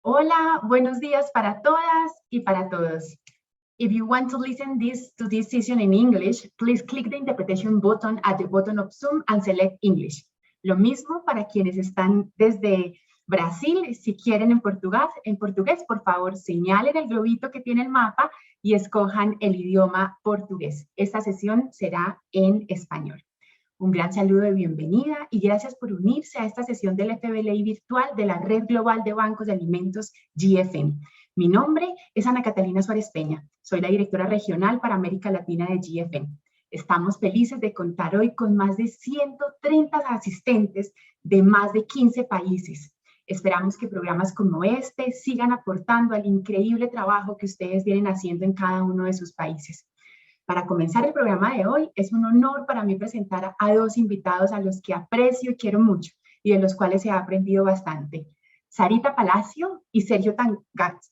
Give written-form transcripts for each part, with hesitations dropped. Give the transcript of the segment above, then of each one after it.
Hola, buenos días para todas y para todos. If you want to listen to this session in English, please click the interpretation button at the bottom of Zoom and select English. Lo mismo para quienes están desde Brasil, si quieren en portugués, por favor, señalen el globito que tiene el mapa y escojan el idioma portugués. Esta sesión será en español. Un gran saludo de bienvenida y gracias por unirse a esta sesión del FBLI virtual de la Red Global de Bancos de Alimentos GFM. Mi nombre es Ana Catalina Suárez Peña, soy la directora regional para América Latina de GFM. Estamos felices de contar hoy con más de 130 asistentes de más de 15 países. Esperamos que programas como este sigan aportando al increíble trabajo que ustedes vienen haciendo en cada uno de sus países. Para comenzar el programa de hoy, es un honor para mí presentar a dos invitados a los que aprecio y quiero mucho y de los cuales he aprendido bastante. Sarita Palacio y Sergio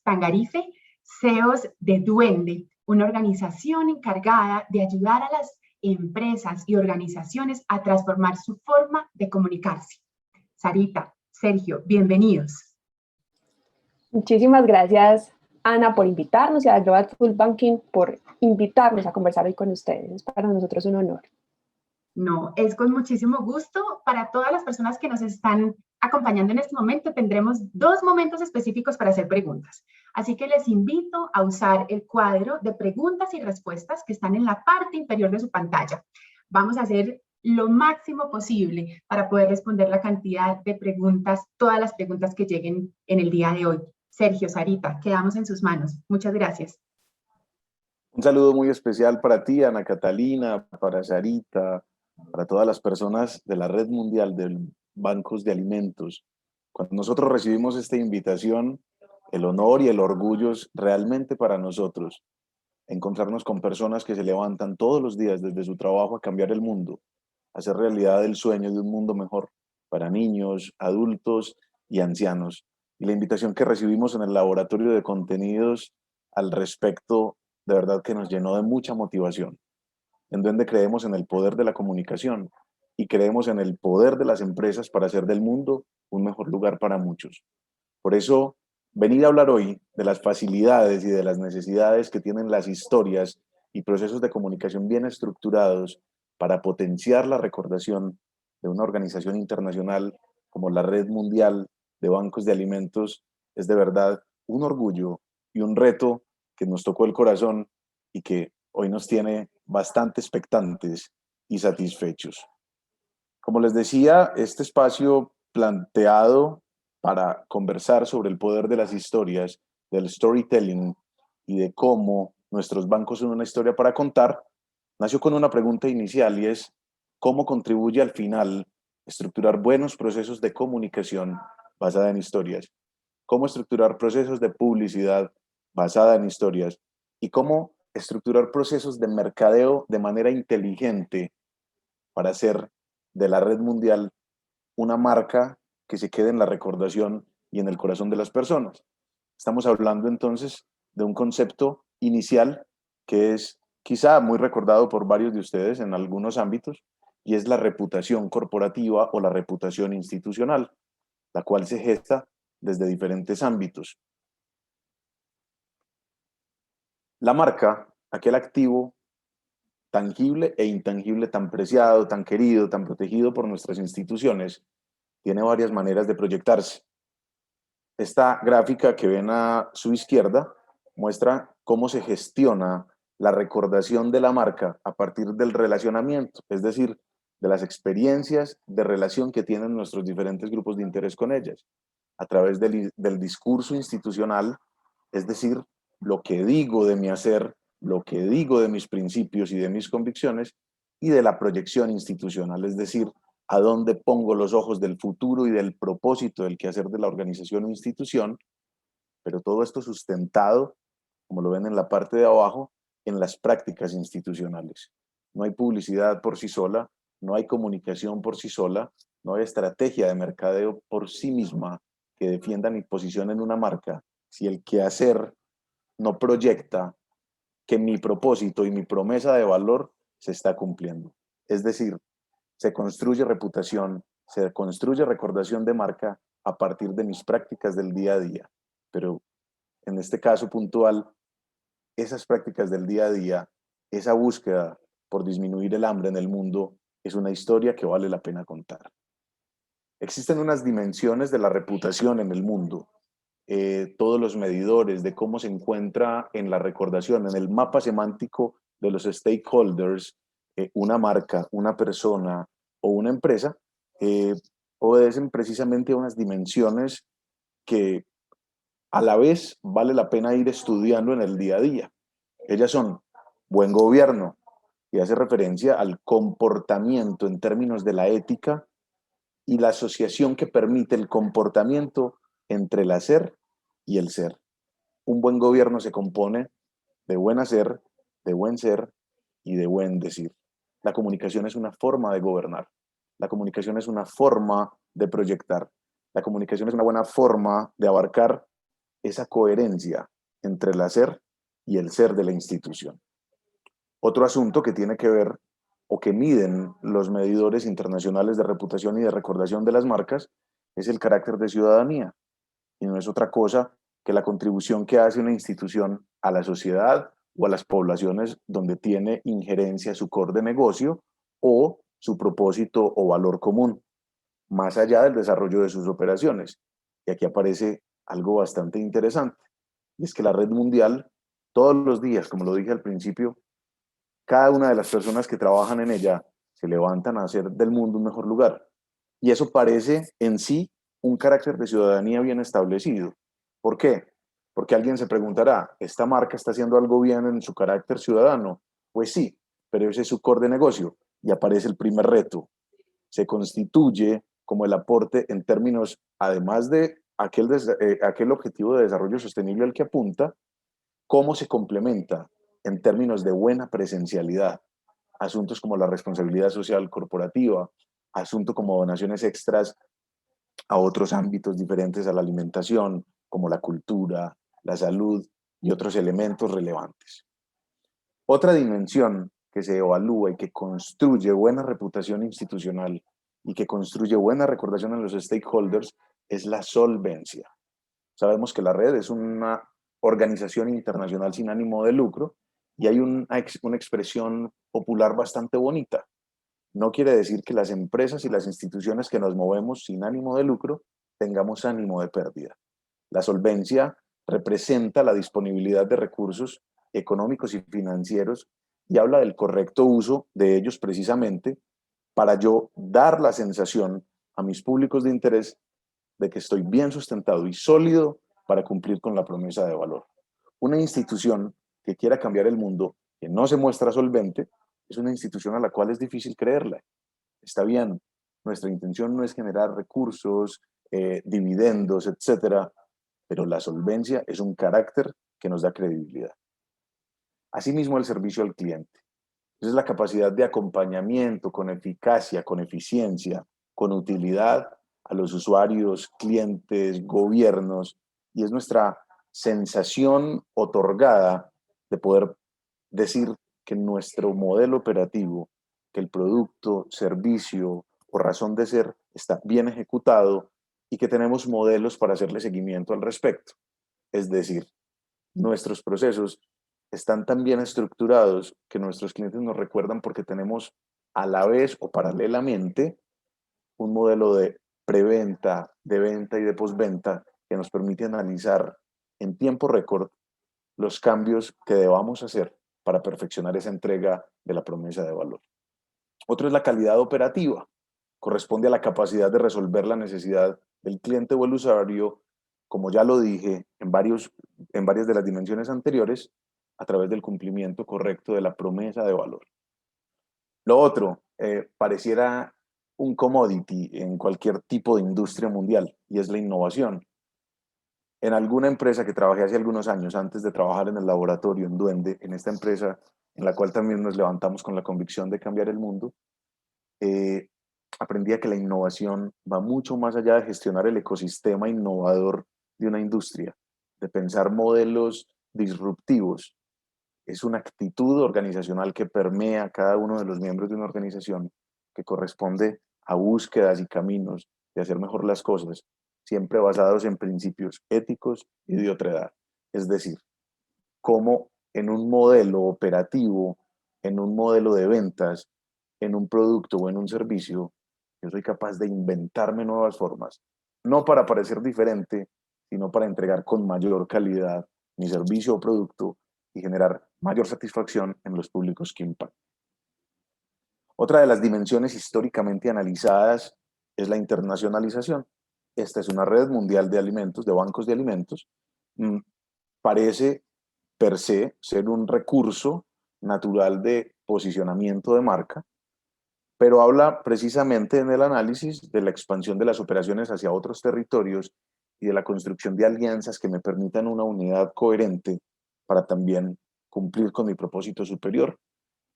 Tangarife, CEOs de Duende, una organización encargada de ayudar a las empresas y organizaciones a transformar su forma de comunicarse. Sarita, Sergio, bienvenidos. Muchísimas gracias, Ana, por invitarnos y a Global Full Banking por invitarnos a conversar hoy con ustedes. Es para nosotros un honor. No, es con muchísimo gusto. Para todas las personas que nos están acompañando en este momento, tendremos 2 momentos específicos para hacer preguntas. Así que les invito a usar el cuadro de preguntas y respuestas que están en la parte inferior de su pantalla. Vamos a hacer lo máximo posible para poder responder la cantidad de preguntas, todas las preguntas que lleguen en el día de hoy. Sergio, Sarita, quedamos en sus manos. Muchas gracias. Un saludo muy especial para ti, Ana Catalina, para Sarita, para todas las personas de la Red Mundial de Bancos de Alimentos. Cuando nosotros recibimos esta invitación, el honor y el orgullo es realmente para nosotros encontrarnos con personas que se levantan todos los días desde su trabajo a cambiar el mundo, a hacer realidad el sueño de un mundo mejor para niños, adultos y ancianos. Y la invitación que recibimos en el laboratorio de contenidos al respecto, de verdad que nos llenó de mucha motivación. En Duende creemos en el poder de la comunicación y creemos en el poder de las empresas para hacer del mundo un mejor lugar para muchos. Por eso, venir a hablar hoy de las facilidades y de las necesidades que tienen las historias y procesos de comunicación bien estructurados para potenciar la recordación de una organización internacional como la Red Mundial de Bancos de Alimentos es de verdad un orgullo y un reto que nos tocó el corazón y que hoy nos tiene bastante expectantes y satisfechos. Como les decía, este espacio planteado para conversar sobre el poder de las historias, del storytelling y de cómo nuestros bancos son una historia para contar, nació con una pregunta inicial y es ¿cómo contribuye al final estructurar buenos procesos de comunicación basada en historias? ¿Cómo estructurar procesos de publicidad basada en historias? ¿Y cómo estructurar procesos de mercadeo de manera inteligente para hacer de la Red Mundial una marca que se quede en la recordación y en el corazón de las personas? Estamos hablando entonces de un concepto inicial que es quizá muy recordado por varios de ustedes en algunos ámbitos, y es la reputación corporativa o la reputación institucional, la cual se gesta desde diferentes ámbitos. La marca, aquel activo tangible e intangible tan preciado, tan querido, tan protegido por nuestras instituciones, tiene varias maneras de proyectarse. Esta gráfica que ven a su izquierda muestra cómo se gestiona la recordación de la marca a partir del relacionamiento, es decir, de las experiencias de relación que tienen nuestros diferentes grupos de interés con ellas, a través del discurso institucional, es decir, lo que digo de mi hacer, lo que digo de mis principios y de mis convicciones, y de la proyección institucional, es decir, a dónde pongo los ojos del futuro y del propósito del quehacer de la organización o institución, pero todo esto sustentado, como lo ven en la parte de abajo, en las prácticas institucionales. No hay publicidad por sí sola, no hay comunicación por sí sola, no hay estrategia de mercadeo por sí misma que defiendan y posicionen una marca si el quehacer no proyecta que mi propósito y mi promesa de valor se está cumpliendo. Es decir, se construye reputación, se construye recordación de marca a partir de mis prácticas del día a día. pero en este caso puntual, esas prácticas del día a día, esa búsqueda por disminuir el hambre en el mundo, es una historia que vale la pena contar. Existen unas dimensiones de la reputación en el mundo, todos los medidores de cómo se encuentra en la recordación, en el mapa semántico de los stakeholders, una marca, una persona o una empresa, obedecen precisamente a unas dimensiones que a la vez vale la pena ir estudiando en el día a día. Ellas son buen gobierno, y hace referencia al comportamiento en términos de la ética y la asociación que permite el comportamiento entre el hacer y el ser. Un buen gobierno se compone de buen hacer, de buen ser y de buen decir. La comunicación es una forma de gobernar. La comunicación es una forma de proyectar. La comunicación es una buena forma de abarcar esa coherencia entre el hacer y el ser de la institución. Otro asunto que tiene que ver o que miden los medidores internacionales de reputación y de recordación de las marcas es el carácter de ciudadanía. Y no es otra cosa que la contribución que hace una institución a la sociedad o a las poblaciones donde tiene injerencia su core de negocio o su propósito o valor común, más allá del desarrollo de sus operaciones. Y aquí aparece algo bastante interesante, y es que la red mundial, todos los días, como lo dije al principio, cada una de las personas que trabajan en ella se levantan a hacer del mundo un mejor lugar. Y eso parece en sí un carácter de ciudadanía bien establecido. ¿Por qué? Porque alguien se preguntará, ¿esta marca está haciendo algo bien en su carácter ciudadano? Pues sí, pero ese es su core de negocio. Y aparece el primer reto. Se constituye como el aporte en términos, además de aquel objetivo de desarrollo sostenible al que apunta, cómo se complementa en términos de buena presencialidad. Asuntos como la responsabilidad social corporativa, asuntos como donaciones extras a otros ámbitos diferentes a la alimentación, como la cultura, la salud y otros elementos relevantes. Otra dimensión que se evalúa y que construye buena reputación institucional y que construye buena recordación en los stakeholders es la solvencia. Sabemos que la red es una organización internacional sin ánimo de lucro y hay una expresión popular bastante bonita. No quiere decir que las empresas y las instituciones que nos movemos sin ánimo de lucro tengamos ánimo de pérdida. La solvencia representa la disponibilidad de recursos económicos y financieros y habla del correcto uso de ellos precisamente para yo dar la sensación a mis públicos de interés de que estoy bien sustentado y sólido para cumplir con la promesa de valor. Una institución que quiera cambiar el mundo, que no se muestra solvente, es una institución a la cual es difícil creerla. Está bien, nuestra intención no es generar recursos, dividendos, etcétera, pero la solvencia es un carácter que nos da credibilidad. Asimismo, el servicio al cliente. Esa es la capacidad de acompañamiento con eficacia, con eficiencia, con utilidad a los usuarios, clientes, gobiernos, y es nuestra sensación otorgada de poder decir que nuestro modelo operativo, que el producto, servicio o razón de ser está bien ejecutado y que tenemos modelos para hacerle seguimiento al respecto. Es decir, nuestros procesos están tan bien estructurados que nuestros clientes nos recuerdan porque tenemos a la vez o paralelamente un modelo de preventa, de venta y de postventa que nos permite analizar en tiempo récord los cambios que debamos hacer para perfeccionar esa entrega de la promesa de valor. Otro es la calidad operativa. Corresponde a la capacidad de resolver la necesidad del cliente o el usuario, como ya lo dije en varias de las dimensiones anteriores, a través del cumplimiento correcto de la promesa de valor. Lo otro, pareciera un commodity en cualquier tipo de industria mundial, y es la innovación. En alguna empresa que trabajé hace algunos años, antes de trabajar en el laboratorio en Duende, en esta empresa en la cual también nos levantamos con la convicción de cambiar el mundo, aprendí a que la innovación va mucho más allá de gestionar el ecosistema innovador de una industria, de pensar modelos disruptivos. Es una actitud organizacional que permea cada uno de los miembros de una organización, que corresponde a búsquedas y caminos de hacer mejor las cosas, siempre basados en principios éticos y de otredad. Es decir, cómo en un modelo operativo, en un modelo de ventas, en un producto o en un servicio, yo soy capaz de inventarme nuevas formas, no para parecer diferente, sino para entregar con mayor calidad mi servicio o producto y generar mayor satisfacción en los públicos que impacto. Otra de las dimensiones históricamente analizadas es la internacionalización. Esta es una red mundial de alimentos, de bancos de alimentos. Parece per se ser un recurso natural de posicionamiento de marca, pero habla precisamente en el análisis de la expansión de las operaciones hacia otros territorios y de la construcción de alianzas que me permitan una unidad coherente para también cumplir con mi propósito superior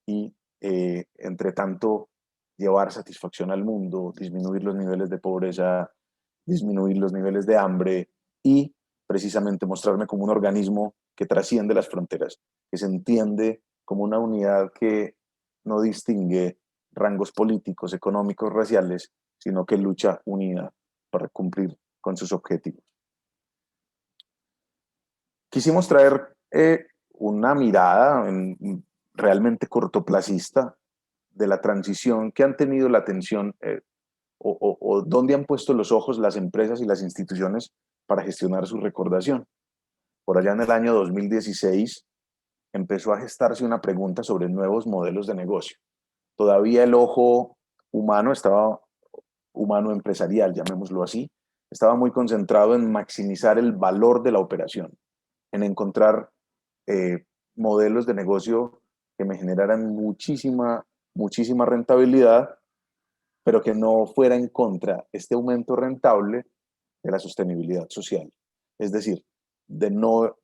y, entre tanto, llevar satisfacción al mundo, disminuir los niveles de pobreza, disminuir los niveles de hambre y precisamente mostrarme como un organismo que trasciende las fronteras, que se entiende como una unidad que no distingue rangos políticos, económicos, raciales, sino que lucha unida para cumplir con sus objetivos. Quisimos traer una mirada realmente cortoplacista de la transición que han tenido la atención o dónde han puesto los ojos las empresas y las instituciones para gestionar su recordación. Por allá en el año 2016 empezó a gestarse una pregunta sobre nuevos modelos de negocio. Todavía el ojo humano humano empresarial, llamémoslo así, estaba muy concentrado en maximizar el valor de la operación, en encontrar modelos de negocio que me generaran muchísima rentabilidad, pero que no fuera en contra este aumento rentable de la sostenibilidad social. Es decir, de no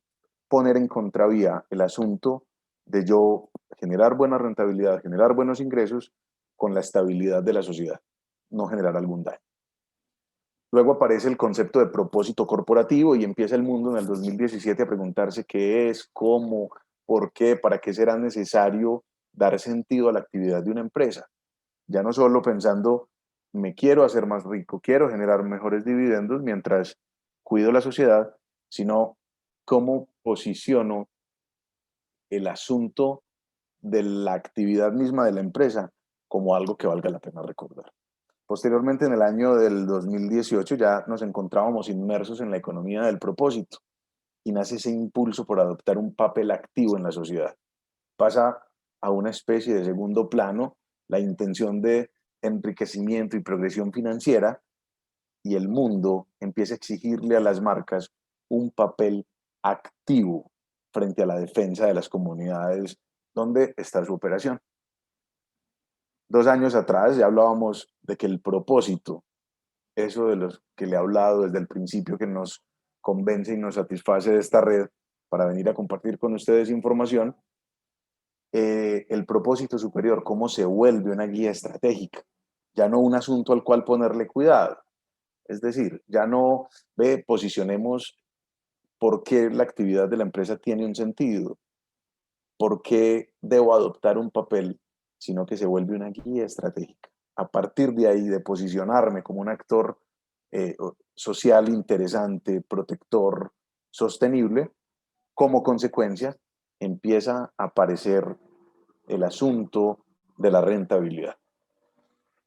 poner en contravía el asunto de yo generar buena rentabilidad, generar buenos ingresos con la estabilidad de la sociedad, no generar algún daño. Luego aparece el concepto de propósito corporativo y empieza el mundo en el 2017 a preguntarse qué es, cómo, por qué, para qué será necesario dar sentido a la actividad de una empresa. Ya no solo pensando, me quiero hacer más rico, quiero generar mejores dividendos mientras cuido la sociedad, sino cómo posiciono el asunto de la actividad misma de la empresa como algo que valga la pena recordar. Posteriormente, en el año del 2018, ya nos encontrábamos inmersos en la economía del propósito y nace ese impulso por adoptar un papel activo en la sociedad. Pasa a una especie de segundo plano la intención de enriquecimiento y progresión financiera y el mundo empieza a exigirle a las marcas un papel activo frente a la defensa de las comunidades donde está su operación. 2 años atrás ya hablábamos de que el propósito, eso de los que le he hablado desde el principio que nos convence y nos satisface de esta red para venir a compartir con ustedes información, el propósito superior, cómo se vuelve una guía estratégica, ya no un asunto al cual ponerle cuidado. Es decir, ya no posicionemos por qué la actividad de la empresa tiene un sentido, por qué debo adoptar un papel, sino que se vuelve una guía estratégica. A partir de ahí, de posicionarme como un actor social interesante, protector, sostenible, como consecuencia empieza a aparecer el asunto de la rentabilidad.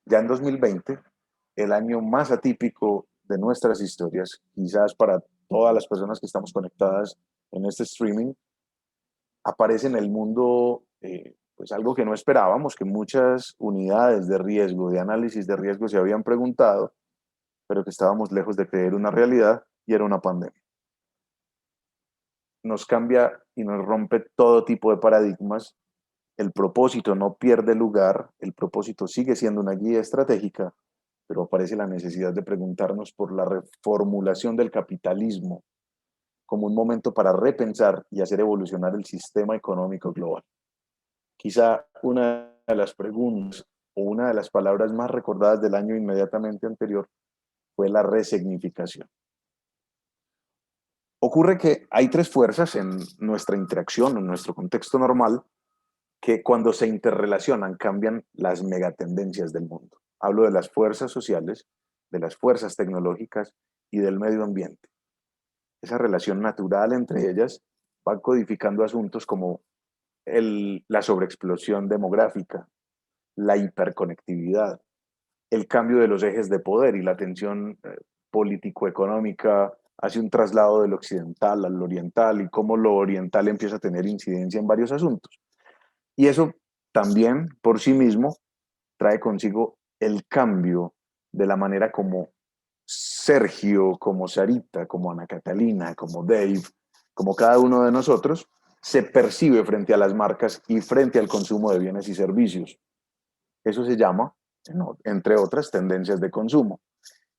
Ya en 2020, el año más atípico de nuestras historias, quizás para todas las personas que estamos conectadas en este streaming, aparece en el mundo pues algo que no esperábamos, que muchas unidades de riesgo, de análisis de riesgo se habían preguntado, pero que estábamos lejos de creer una realidad, y era una pandemia. Nos cambia y nos rompe todo tipo de paradigmas. El propósito no pierde lugar, el propósito sigue siendo una guía estratégica, pero aparece la necesidad de preguntarnos por la reformulación del capitalismo como un momento para repensar y hacer evolucionar el sistema económico global. Quizá una de las preguntas o una de las palabras más recordadas del año inmediatamente anterior fue la resignificación. Ocurre que hay 3 fuerzas en nuestra interacción, en nuestro contexto normal, que cuando se interrelacionan cambian las megatendencias del mundo. Hablo de las fuerzas sociales, de las fuerzas tecnológicas y del medio ambiente. Esa relación natural entre ellas va codificando asuntos como la sobreexplosión demográfica, la hiperconectividad, el cambio de los ejes de poder y la tensión político-económica hace un traslado del occidental al oriental y cómo lo oriental empieza a tener incidencia en varios asuntos. Y eso también por sí mismo trae consigo el cambio de la manera como Sergio, como Sarita, como Ana Catalina, como Dave, como cada uno de nosotros, se percibe frente a las marcas y frente al consumo de bienes y servicios. Eso se llama, entre otras, tendencias de consumo.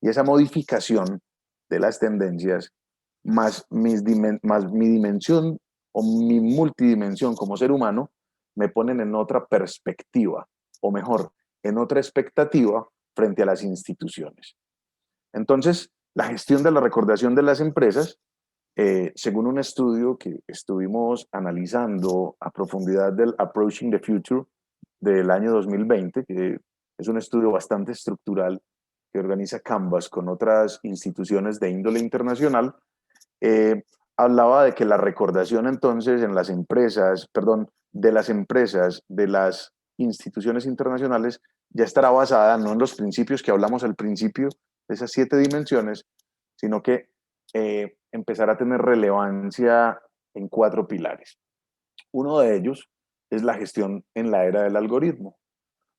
Y esa modificación de las tendencias, más mi dimensión o mi multidimensión como ser humano, me ponen en otra perspectiva, o mejor, en otra expectativa frente a las instituciones. Entonces, la gestión de la recordación de las empresas, según un estudio que estuvimos analizando a profundidad del Approaching the Future del año 2020, que es un estudio bastante estructural que organiza Canvas con otras instituciones de índole internacional, hablaba de que la recordación entonces en las empresas, perdón, de las instituciones internacionales, ya estará basada no en los principios que hablamos al principio, de esas 7 dimensiones, sino que empezará a tener relevancia en 4 pilares. Uno de ellos es la gestión en la era del algoritmo.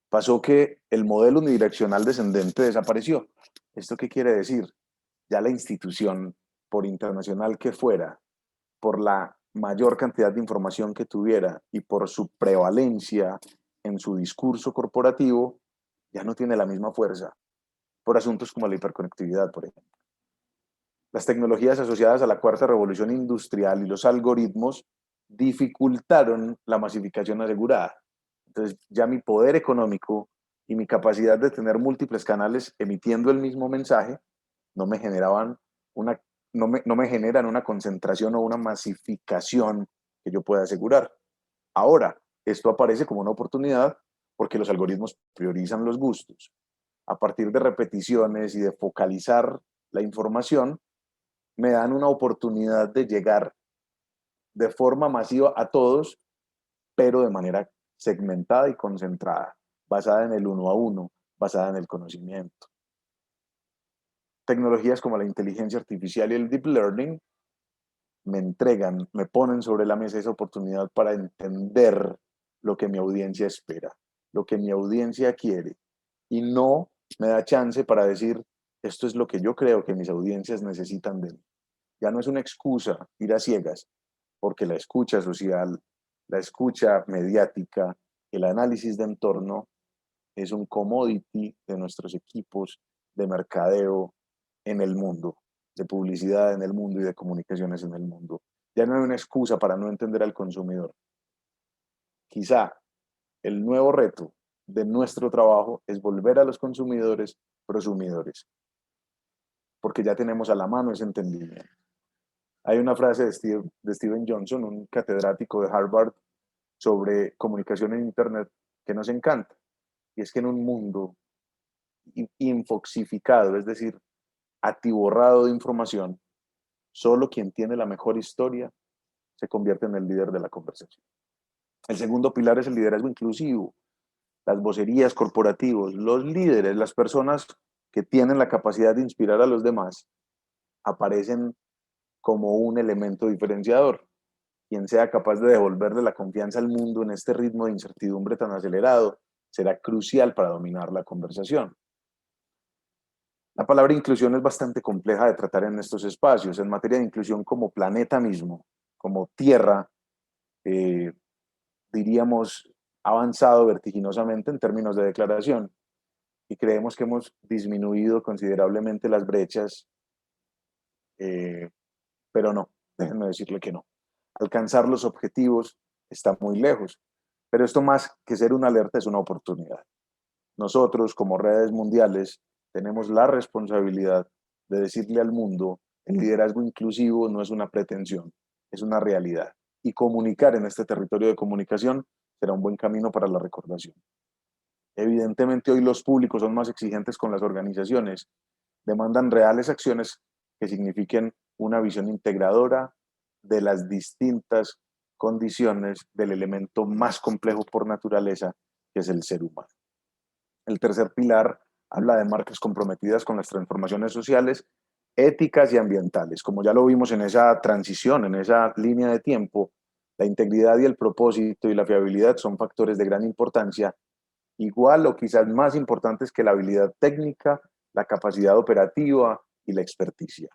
Pasó que el modelo unidireccional descendente desapareció. ¿Esto qué quiere decir? Ya la institución, por internacional que fuera, por la mayor cantidad de información que tuviera y por su prevalencia en su discurso corporativo, ya no tiene la misma fuerza, por asuntos como la hiperconectividad, por ejemplo. Las tecnologías asociadas a la cuarta revolución industrial y los algoritmos dificultaron la masificación asegurada. Entonces, ya mi poder económico y mi capacidad de tener múltiples canales emitiendo el mismo mensaje no me generaban no me generan una concentración o una masificación que yo pueda asegurar. Ahora, esto aparece como una oportunidad porque los algoritmos priorizan los gustos. A partir de repeticiones y de focalizar la información, me dan una oportunidad de llegar de forma masiva a todos, pero de manera segmentada y concentrada, basada en el 1 a 1, basada en el conocimiento. Tecnologías como la inteligencia artificial y el deep learning me ponen sobre la mesa esa oportunidad para entender lo que mi audiencia espera, lo que mi audiencia quiere, y no me da chance para decir, esto es lo que yo creo que mis audiencias necesitan de mí. Ya no es una excusa ir a ciegas, porque la escucha social, la escucha mediática, el análisis de entorno es un commodity de nuestros equipos de mercadeo en el mundo, de publicidad en el mundo y de comunicaciones en el mundo. Ya no hay una excusa para no entender al consumidor. Quizá el nuevo reto de nuestro trabajo es volver a los consumidores prosumidores, porque ya tenemos a la mano ese entendimiento. Hay una frase de Steven Johnson, un catedrático de Harvard, sobre comunicación en Internet que nos encanta. Y es que en un mundo infoxificado, es decir, atiborrado de información, solo quien tiene la mejor historia se convierte en el líder de la conversación. El segundo pilar es el liderazgo inclusivo. Las vocerías corporativos, los líderes, las personas que tienen la capacidad de inspirar a los demás, aparecen como un elemento diferenciador. Quien sea capaz de devolverle la confianza al mundo en este ritmo de incertidumbre tan acelerado será crucial para dominar la conversación. La palabra inclusión es bastante compleja de tratar en estos espacios. En materia de inclusión como planeta mismo, como tierra, diríamos, avanzado vertiginosamente en términos de declaración. Y creemos que hemos disminuido considerablemente las brechas, pero no, déjenme decirle que no. Alcanzar los objetivos está muy lejos, pero esto más que ser una alerta es una oportunidad. Nosotros, como redes mundiales, tenemos la responsabilidad de decirle al mundo, el liderazgo inclusivo no es una pretensión, es una realidad. Y comunicar en este territorio de comunicación será un buen camino para la recordación. Evidentemente hoy los públicos son más exigentes con las organizaciones, demandan reales acciones que signifiquen una visión integradora de las distintas condiciones del elemento más complejo por naturaleza, que es el ser humano. El tercer pilar habla de marcas comprometidas con las transformaciones sociales, éticas y ambientales. Como ya lo vimos en esa transición, en esa línea de tiempo, la integridad y el propósito y la fiabilidad son factores de gran importancia, igual o quizás más importantes que la habilidad técnica, la capacidad operativa y la experticia.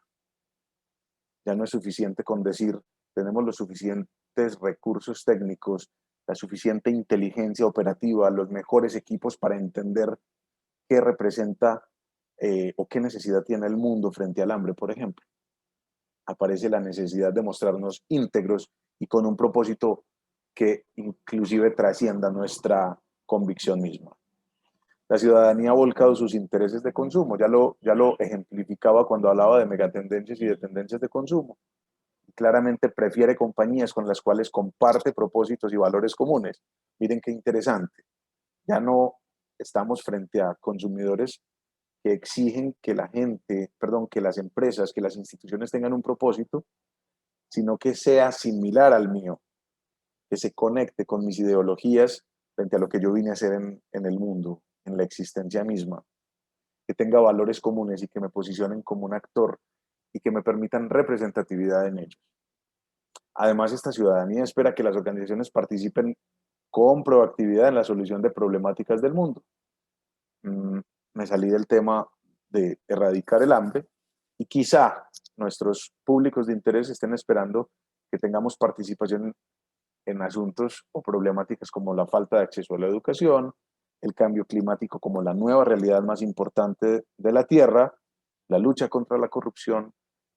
Ya no es suficiente con decir, tenemos los suficientes recursos técnicos, la suficiente inteligencia operativa, los mejores equipos para entender qué representa o qué necesidad tiene el mundo frente al hambre, por ejemplo. Aparece la necesidad de mostrarnos íntegros y con un propósito que inclusive trascienda nuestra convicción misma. La ciudadanía ha volcado sus intereses de consumo, ya lo ejemplificaba cuando hablaba de megatendencias y de tendencias de consumo. Claramente prefiere compañías con las cuales comparte propósitos y valores comunes. Miren qué interesante. Ya no estamos frente a consumidores que exigen que que las empresas, que las instituciones tengan un propósito, sino que sea similar al mío, que se conecte con mis ideologías frente a lo que yo vine a hacer en el mundo, en la existencia misma, que tenga valores comunes y que me posicionen como un actor y que me permitan representatividad en ellos. Además, esta ciudadanía espera que las organizaciones participen con proactividad en la solución de problemáticas del mundo. Me salí del tema de erradicar el hambre y quizá nuestros públicos de interés estén esperando que tengamos participación en asuntos o problemáticas como la falta de acceso a la educación, el cambio climático como la nueva realidad más importante de la Tierra, la lucha contra la corrupción,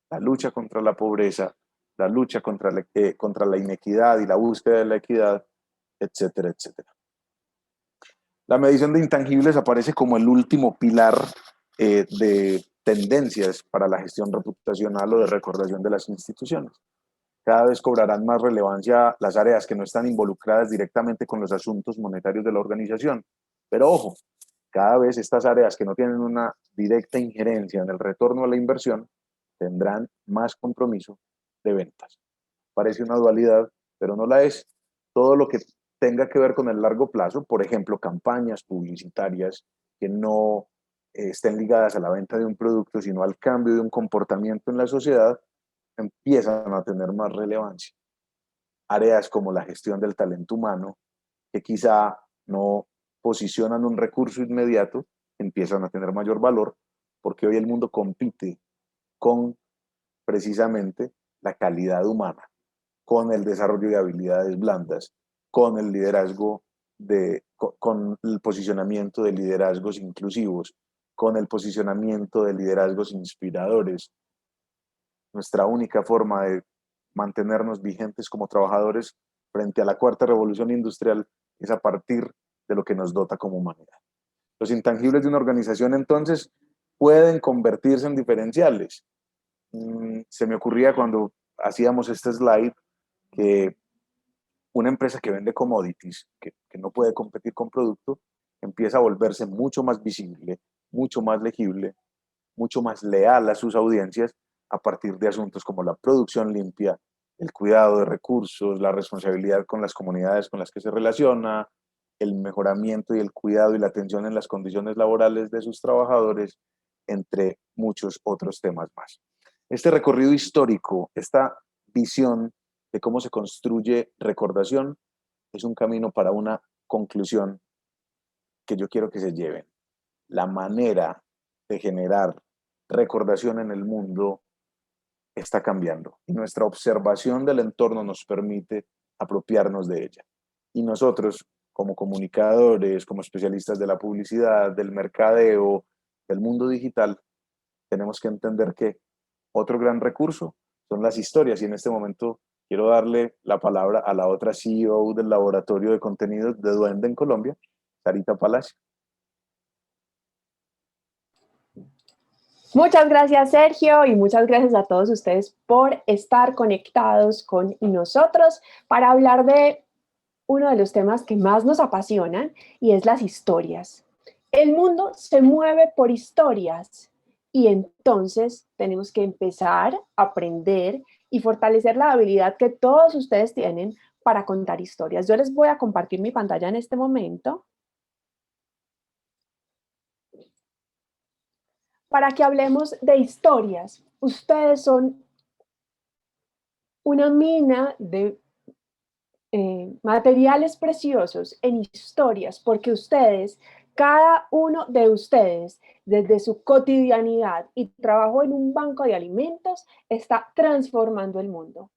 la lucha contra la pobreza, la lucha contra la inequidad y la búsqueda de la equidad, etcétera, etcétera. La medición de intangibles aparece como el último pilar de tendencias para la gestión reputacional o de recordación de las instituciones. Cada vez cobrarán más relevancia las áreas que no están involucradas directamente con los asuntos monetarios de la organización. Pero ojo, cada vez estas áreas que no tienen una directa injerencia en el retorno a la inversión tendrán más compromiso de ventas. Parece una dualidad, pero no la es. Todo lo que tenga que ver con el largo plazo, por ejemplo, campañas publicitarias que no estén ligadas a la venta de un producto, sino al cambio de un comportamiento en la sociedad, empiezan a tener más relevancia. Áreas como la gestión del talento humano, que quizá no posicionan un recurso inmediato, empiezan a tener mayor valor, porque hoy el mundo compite con precisamente la calidad humana, con el desarrollo de habilidades blandas, con el liderazgo, con el posicionamiento de liderazgos inclusivos, con el posicionamiento de liderazgos inspiradores. Nuestra única forma de mantenernos vigentes como trabajadores frente a la cuarta revolución industrial es a partir de lo que nos dota como humanidad. Los intangibles de una organización entonces pueden convertirse en diferenciales. Se me ocurría cuando hacíamos este slide que una empresa que vende commodities, que no puede competir con producto, empieza a volverse mucho más visible, mucho más legible, mucho más leal a sus audiencias a partir de asuntos como la producción limpia, el cuidado de recursos, la responsabilidad con las comunidades con las que se relaciona, el mejoramiento y el cuidado y la atención en las condiciones laborales de sus trabajadores, entre muchos otros temas más. Este recorrido histórico, esta visión de cómo se construye recordación, es un camino para una conclusión que yo quiero que se lleven. La manera de generar recordación en el mundo está cambiando y nuestra observación del entorno nos permite apropiarnos de ella. Y nosotros, como comunicadores, como especialistas de la publicidad, del mercadeo, del mundo digital, tenemos que entender que otro gran recurso son las historias y en este momento quiero darle la palabra a la otra CEO del laboratorio de contenidos de Duende en Colombia, Sarita Palacio. Muchas gracias, Sergio, y muchas gracias a todos ustedes por estar conectados con nosotros para hablar de uno de los temas que más nos apasionan y es las historias. El mundo se mueve por historias Y entonces tenemos que empezar a aprender y fortalecer la habilidad que todos ustedes tienen para contar historias. Yo les voy a compartir mi pantalla en este momento para que hablemos de historias. Ustedes son una mina de materiales preciosos en historias, porque ustedes, cada uno de ustedes, desde su cotidianidad y trabajo en un banco de alimentos, está transformando el mundo.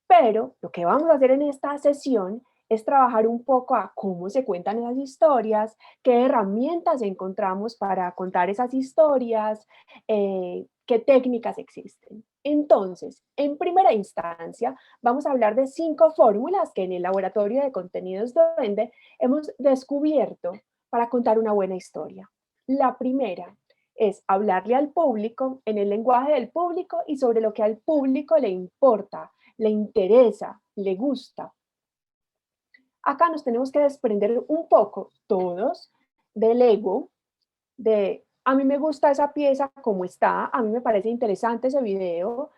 Pero lo que vamos a hacer en esta sesión es trabajar un poco a cómo se cuentan esas historias, qué herramientas encontramos para contar esas historias, qué técnicas existen. Entonces, en primera instancia, vamos a hablar de 5 fórmulas que en el laboratorio de contenidos Duende hemos descubierto para contar una buena historia. La primera es hablarle al público en el lenguaje del público y sobre lo que al público le importa, le interesa, le gusta. Acá nos tenemos que desprender un poco todos del ego, de a mí me gusta esa pieza como está, a mí me parece interesante ese video,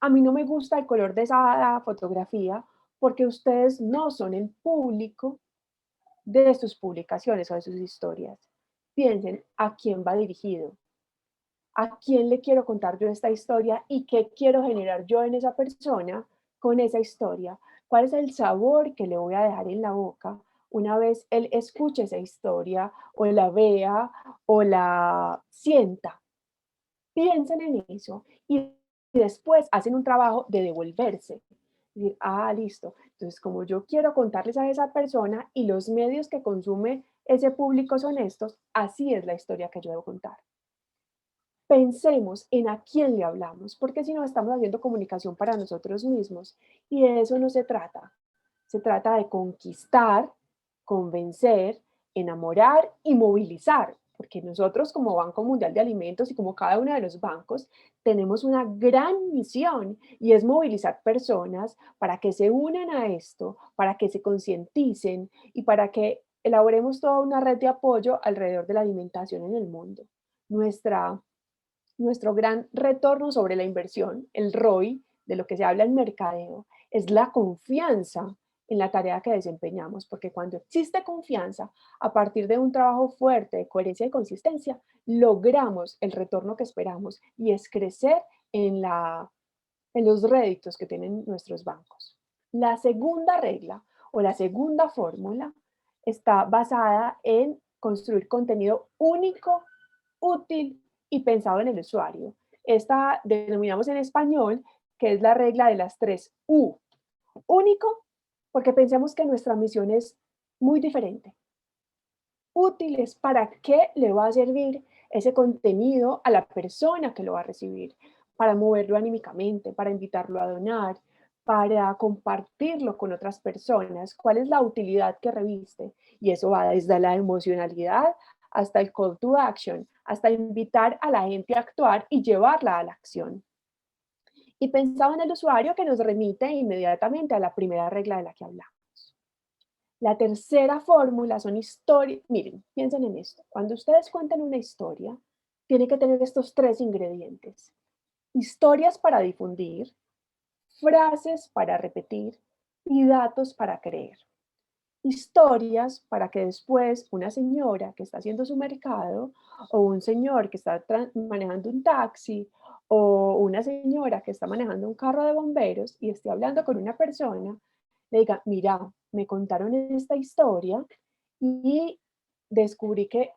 a mí no me gusta el color de esa fotografía, porque ustedes no son el público de sus publicaciones o de sus historias. Piensen a quién va dirigido, a quién le quiero contar yo esta historia y qué quiero generar yo en esa persona con esa historia. ¿Cuál es el sabor que le voy a dejar en la boca una vez él escuche esa historia o la vea o la sienta? Piensen en eso y después hacen un trabajo de devolverse. Decir, ah, listo. Entonces, como yo quiero contarles a esa persona y los medios que consume ese público son estos, así es la historia que yo debo contar. Pensemos en a quién le hablamos, porque si no estamos haciendo comunicación para nosotros mismos y de eso no se trata. Se trata de conquistar, convencer, enamorar y movilizar, porque nosotros como Banco Mundial de Alimentos y como cada uno de los bancos tenemos una gran misión y es movilizar personas para que se unan a esto, para que se concienticen y para que elaboremos toda una red de apoyo alrededor de la alimentación en el mundo. Nuestro gran retorno sobre la inversión, el ROI, de lo que se habla en mercadeo, es la confianza en la tarea que desempeñamos, porque cuando existe confianza, a partir de un trabajo fuerte de coherencia y consistencia, logramos el retorno que esperamos y es crecer en los réditos que tienen nuestros bancos. La segunda regla o la segunda fórmula está basada en construir contenido único, útil y pensado en el usuario. Esta denominamos en español que es la regla de las 3 U. Único, porque pensamos que nuestra misión es muy diferente. Útiles, ¿para qué le va a servir ese contenido a la persona que lo va a recibir? Para moverlo anímicamente, para invitarlo a donar, para compartirlo con otras personas. ¿Cuál es la utilidad que reviste? Y eso va desde la emocionalidad hasta el call to action, hasta invitar a la gente a actuar y llevarla a la acción. Y pensaba en el usuario que nos remite inmediatamente a la primera regla de la que hablamos. La tercera fórmula son historias. Miren, piensen en esto. Cuando ustedes cuentan una historia, tiene que tener estos 3 ingredientes. Historias para difundir, frases para repetir y datos para creer. Historias para que después una señora que está haciendo su mercado o un señor que está manejando un taxi o una señora que está manejando un carro de bomberos y esté hablando con una persona, le diga, mira, me contaron esta historia y descubrí que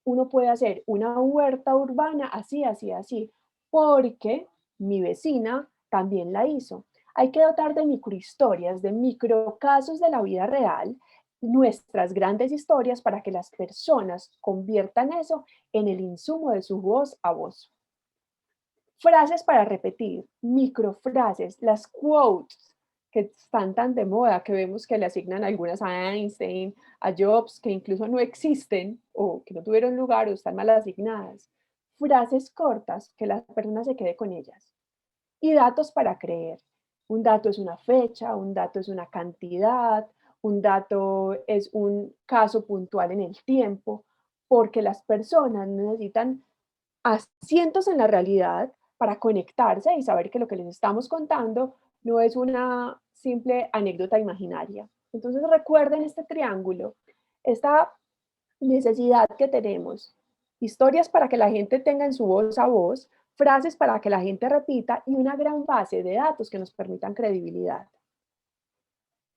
uno puede hacer una huerta urbana así, así, así, porque mi vecina también la hizo. Hay que dotar de microhistorias, de microcasos de la vida real, nuestras grandes historias para que las personas conviertan eso en el insumo de su voz a voz. Frases para repetir, microfrases, las quotes que están tan de moda, que vemos que le asignan algunas a Einstein, a Jobs, que incluso no existen o que no tuvieron lugar o están mal asignadas. Frases cortas que la persona se quede con ellas. Y datos para creer. Un dato es una fecha, un dato es una cantidad, un dato es un caso puntual en el tiempo, porque las personas necesitan asientos en la realidad para conectarse y saber que lo que les estamos contando no es una simple anécdota imaginaria. Entonces recuerden este triángulo, esta necesidad que tenemos, historias para que la gente tenga en su voz a voz, frases para que la gente repita y una gran base de datos que nos permitan credibilidad.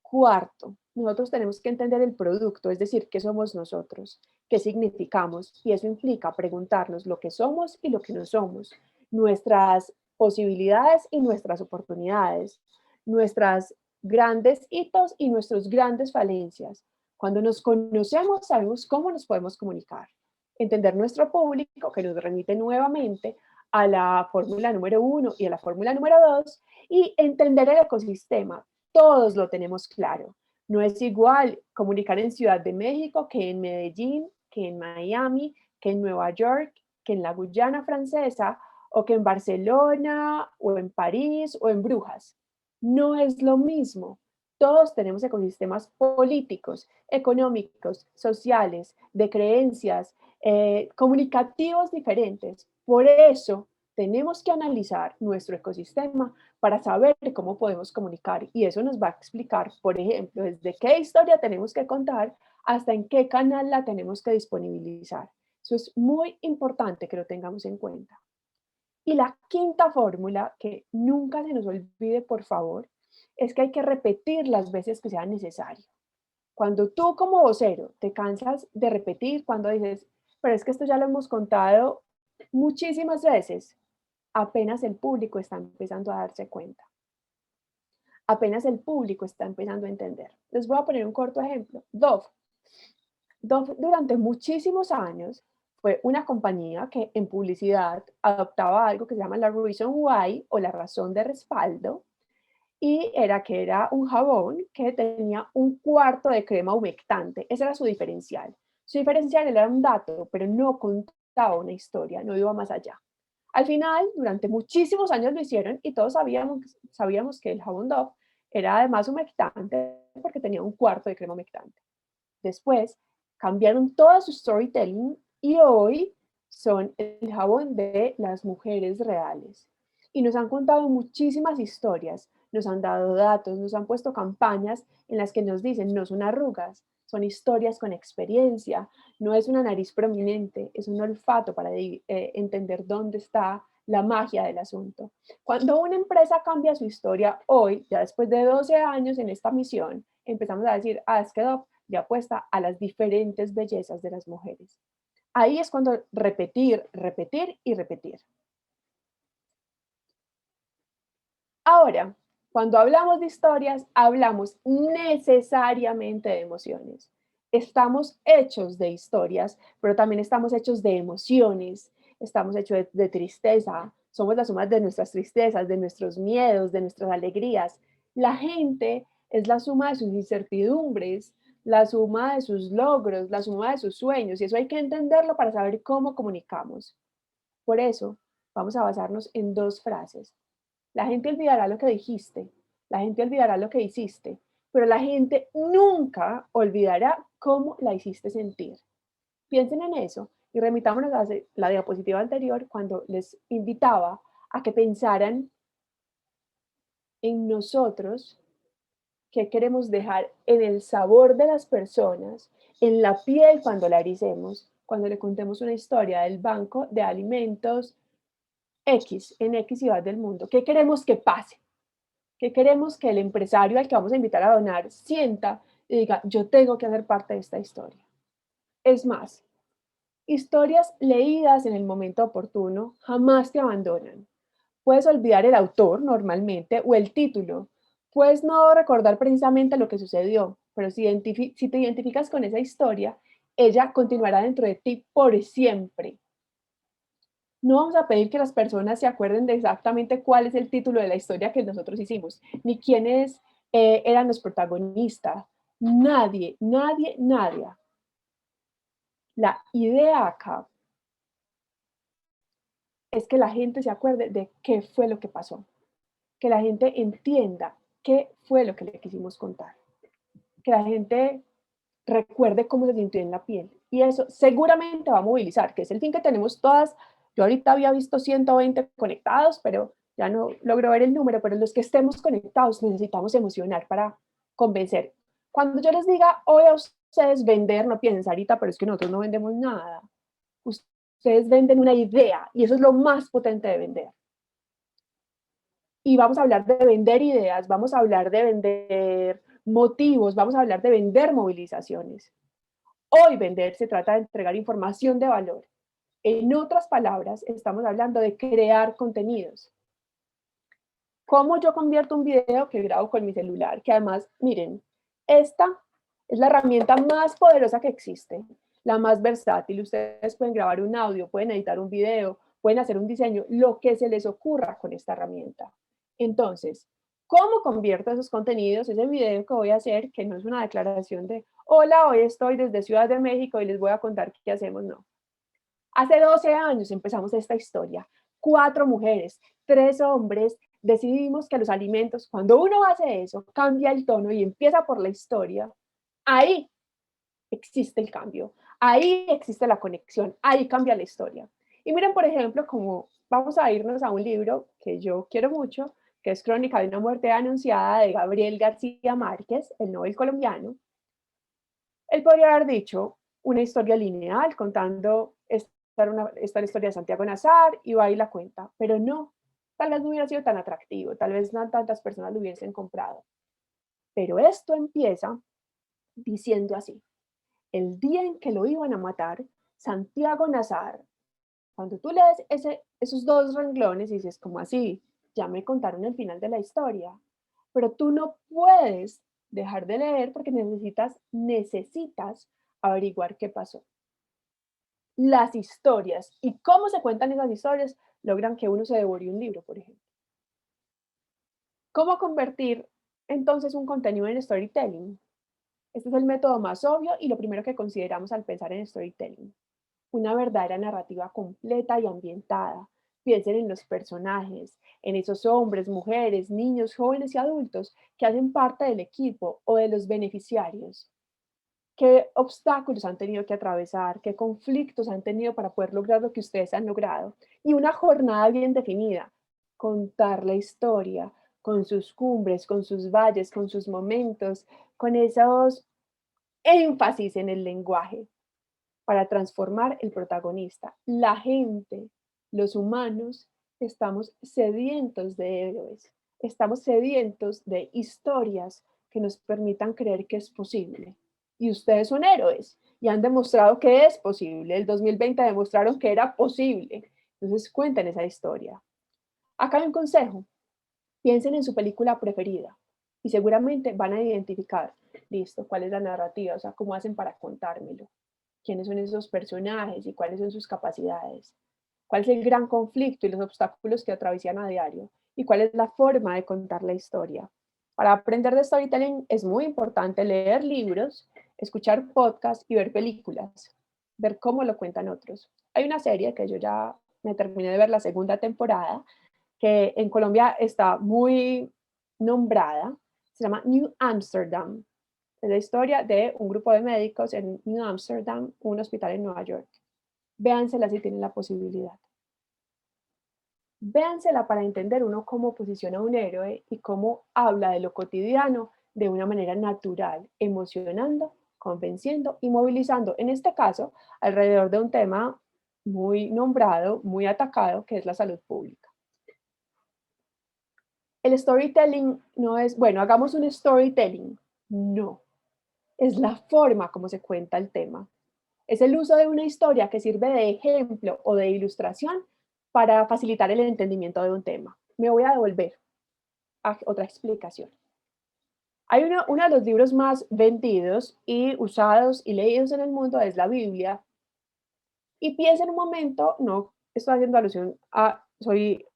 Cuarto, nosotros tenemos que entender el producto, es decir, qué somos nosotros, qué significamos, y eso implica preguntarnos lo que somos y lo que no somos, nuestras posibilidades y nuestras oportunidades, nuestras grandes hitos y nuestras grandes falencias. Cuando nos conocemos, sabemos cómo nos podemos comunicar. Entender nuestro público, que nos remite nuevamente a la fórmula número 1 y a la fórmula número 2, y entender el ecosistema. Todos lo tenemos claro. No es igual comunicar en Ciudad de México que en Medellín, que en Miami, que en Nueva York, que en la Guyana Francesa, o que en Barcelona, o en París, o en Brujas. No es lo mismo. Todos tenemos ecosistemas políticos, económicos, sociales, de creencias, comunicativos diferentes. Por eso tenemos que analizar nuestro ecosistema para saber cómo podemos comunicar, y eso nos va a explicar, por ejemplo, desde qué historia tenemos que contar hasta en qué canal la tenemos que disponibilizar. Eso es muy importante que lo tengamos en cuenta. Y la quinta fórmula, que nunca se nos olvide, por favor, es que hay que repetir las veces que sea necesario. Cuando tú como vocero te cansas de repetir, cuando dices, pero es que esto ya lo hemos contado muchísimas veces, apenas el público está empezando a darse cuenta. Apenas el público está empezando a entender. Les voy a poner un corto ejemplo. Dove. Dove durante muchísimos años fue una compañía que en publicidad adoptaba algo que se llama la reason why o la razón de respaldo, y era que era un jabón que tenía un cuarto de crema humectante. Ese era su diferencial. Su diferencial era un dato, pero no contaba una historia, no iba más allá. Al final, durante muchísimos años lo hicieron y todos sabíamos que el jabón Dove era además humectante porque tenía un cuarto de crema humectante. Después cambiaron todo su storytelling y hoy son el jabón de las mujeres reales. Y nos han contado muchísimas historias, nos han dado datos, nos han puesto campañas en las que nos dicen no son arrugas, son historias con experiencia, no es una nariz prominente, es un olfato para entender dónde está la magia del asunto. Cuando una empresa cambia su historia hoy, ya después de 12 años en esta misión, empezamos a decir, es que Dove ya apuesta a las diferentes bellezas de las mujeres. Ahí es cuando repetir, repetir y repetir. Ahora, cuando hablamos de historias, hablamos necesariamente de emociones. Estamos hechos de historias, pero también estamos hechos de emociones. Estamos hechos de tristeza. Somos la suma de nuestras tristezas, de nuestros miedos, de nuestras alegrías. La gente es la suma de sus incertidumbres, la suma de sus logros, la suma de sus sueños. Y eso hay que entenderlo para saber cómo comunicamos. Por eso, vamos a basarnos en dos frases. La gente olvidará lo que dijiste, la gente olvidará lo que hiciste, pero la gente nunca olvidará cómo la hiciste sentir. Piensen en eso y remitámonos a la diapositiva anterior cuando les invitaba a que pensaran en nosotros, qué queremos dejar en el sabor de las personas, en la piel cuando la ericemos, cuando le contemos una historia del banco de alimentos X en X ciudad del mundo. ¿Qué queremos que pase? ¿Qué queremos que el empresario al que vamos a invitar a donar sienta y diga, yo tengo que hacer parte de esta historia? Es más, historias leídas en el momento oportuno jamás te abandonan. Puedes olvidar el autor normalmente o el título. Puedes no recordar precisamente lo que sucedió, pero si te identificas con esa historia, ella continuará dentro de ti por siempre. No vamos a pedir que las personas se acuerden de exactamente cuál es el título de la historia que nosotros hicimos, ni quiénes eran los protagonistas. Nadie, nadie, nadie. La idea acá es que la gente se acuerde de qué fue lo que pasó, que la gente entienda qué fue lo que le quisimos contar, que la gente recuerde cómo se sintió en la piel. Y eso seguramente va a movilizar, que es el fin que tenemos todas Yo ahorita había visto 120 conectados, pero ya no logro ver el número, pero los que estemos conectados necesitamos emocionar para convencer. Cuando yo les diga hoy a ustedes vender, no piensen, Sarita, pero es que nosotros no vendemos nada. Ustedes venden una idea y eso es lo más potente de vender. Y vamos a hablar de vender ideas, vamos a hablar de vender motivos, vamos a hablar de vender movilizaciones. Hoy vender se trata de entregar información de valor. En otras palabras, estamos hablando de crear contenidos. ¿Cómo yo convierto un video que grabo con mi celular? Que además, miren, esta es la herramienta más poderosa que existe, la más versátil. Ustedes pueden grabar un audio, pueden editar un video, pueden hacer un diseño, lo que se les ocurra con esta herramienta. Entonces, ¿cómo convierto esos contenidos? Ese video que voy a hacer, que no es una declaración de, hola, hoy estoy desde Ciudad de México y les voy a contar qué hacemos, no. Hace 12 años empezamos esta historia. 4 mujeres, 3 hombres, decidimos que los alimentos, cuando uno hace eso, cambia el tono y empieza por la historia, ahí existe el cambio, ahí existe la conexión, ahí cambia la historia. Y miren, por ejemplo, como vamos a irnos a un libro que yo quiero mucho, que es Crónica de una muerte anunciada de Gabriel García Márquez, el Nobel colombiano. Él podría haber dicho una historia lineal contando esta historia de Santiago Nazar y va y la cuenta, pero no, tal vez no hubiera sido tan atractivo, tal vez no tantas personas lo hubiesen comprado. Pero esto empieza diciendo así: el día en que lo iban a matar, Santiago Nazar, cuando tú lees esos 2 renglones y dices, como así, ya me contaron el final de la historia, pero tú no puedes dejar de leer porque necesitas averiguar qué pasó. Las historias y cómo se cuentan esas historias logran que uno se devore un libro, por ejemplo. ¿Cómo convertir entonces un contenido en storytelling? Este es el método más obvio y lo primero que consideramos al pensar en storytelling. Una verdadera narrativa completa y ambientada. Piensen en los personajes, en esos hombres, mujeres, niños, jóvenes y adultos que hacen parte del equipo o de los beneficiarios. ¿Qué obstáculos han tenido que atravesar? ¿Qué conflictos han tenido para poder lograr lo que ustedes han logrado? Y una jornada bien definida. Contar la historia con sus cumbres, con sus valles, con sus momentos, con esos énfasis en el lenguaje para transformar el protagonista. La gente, los humanos, estamos sedientos de héroes, estamos sedientos de historias que nos permitan creer que es posible. Y ustedes son héroes y han demostrado que es posible. El 2020 demostraron que era posible. Entonces cuenten esa historia. Acá hay un consejo. Piensen en su película preferida y seguramente van a identificar, listo, cuál es la narrativa, o sea, cómo hacen para contármelo, quiénes son esos personajes y cuáles son sus capacidades, cuál es el gran conflicto y los obstáculos que atraviesan a diario y cuál es la forma de contar la historia. Para aprender de storytelling es muy importante leer libros, escuchar podcasts y ver películas, ver cómo lo cuentan otros. Hay una serie que yo ya me terminé de ver la segunda temporada, que en Colombia está muy nombrada, se llama New Amsterdam. Es la historia de un grupo de médicos en New Amsterdam, un hospital en Nueva York. Véansela si tienen la posibilidad. Véansela para entender uno cómo posiciona a un héroe y cómo habla de lo cotidiano de una manera natural, emocionando, convenciendo y movilizando, en este caso, alrededor de un tema muy nombrado, muy atacado, que es la salud pública. El storytelling no es, bueno, hagamos un storytelling. No, es la forma como se cuenta el tema. Es el uso de una historia que sirve de ejemplo o de ilustración para facilitar el entendimiento de un tema. Me voy a devolver a otra explicación. Hay uno de los libros más vendidos y usados y leídos en el mundo es la Biblia. Y piensa en un momento, no estoy haciendo alusión a soy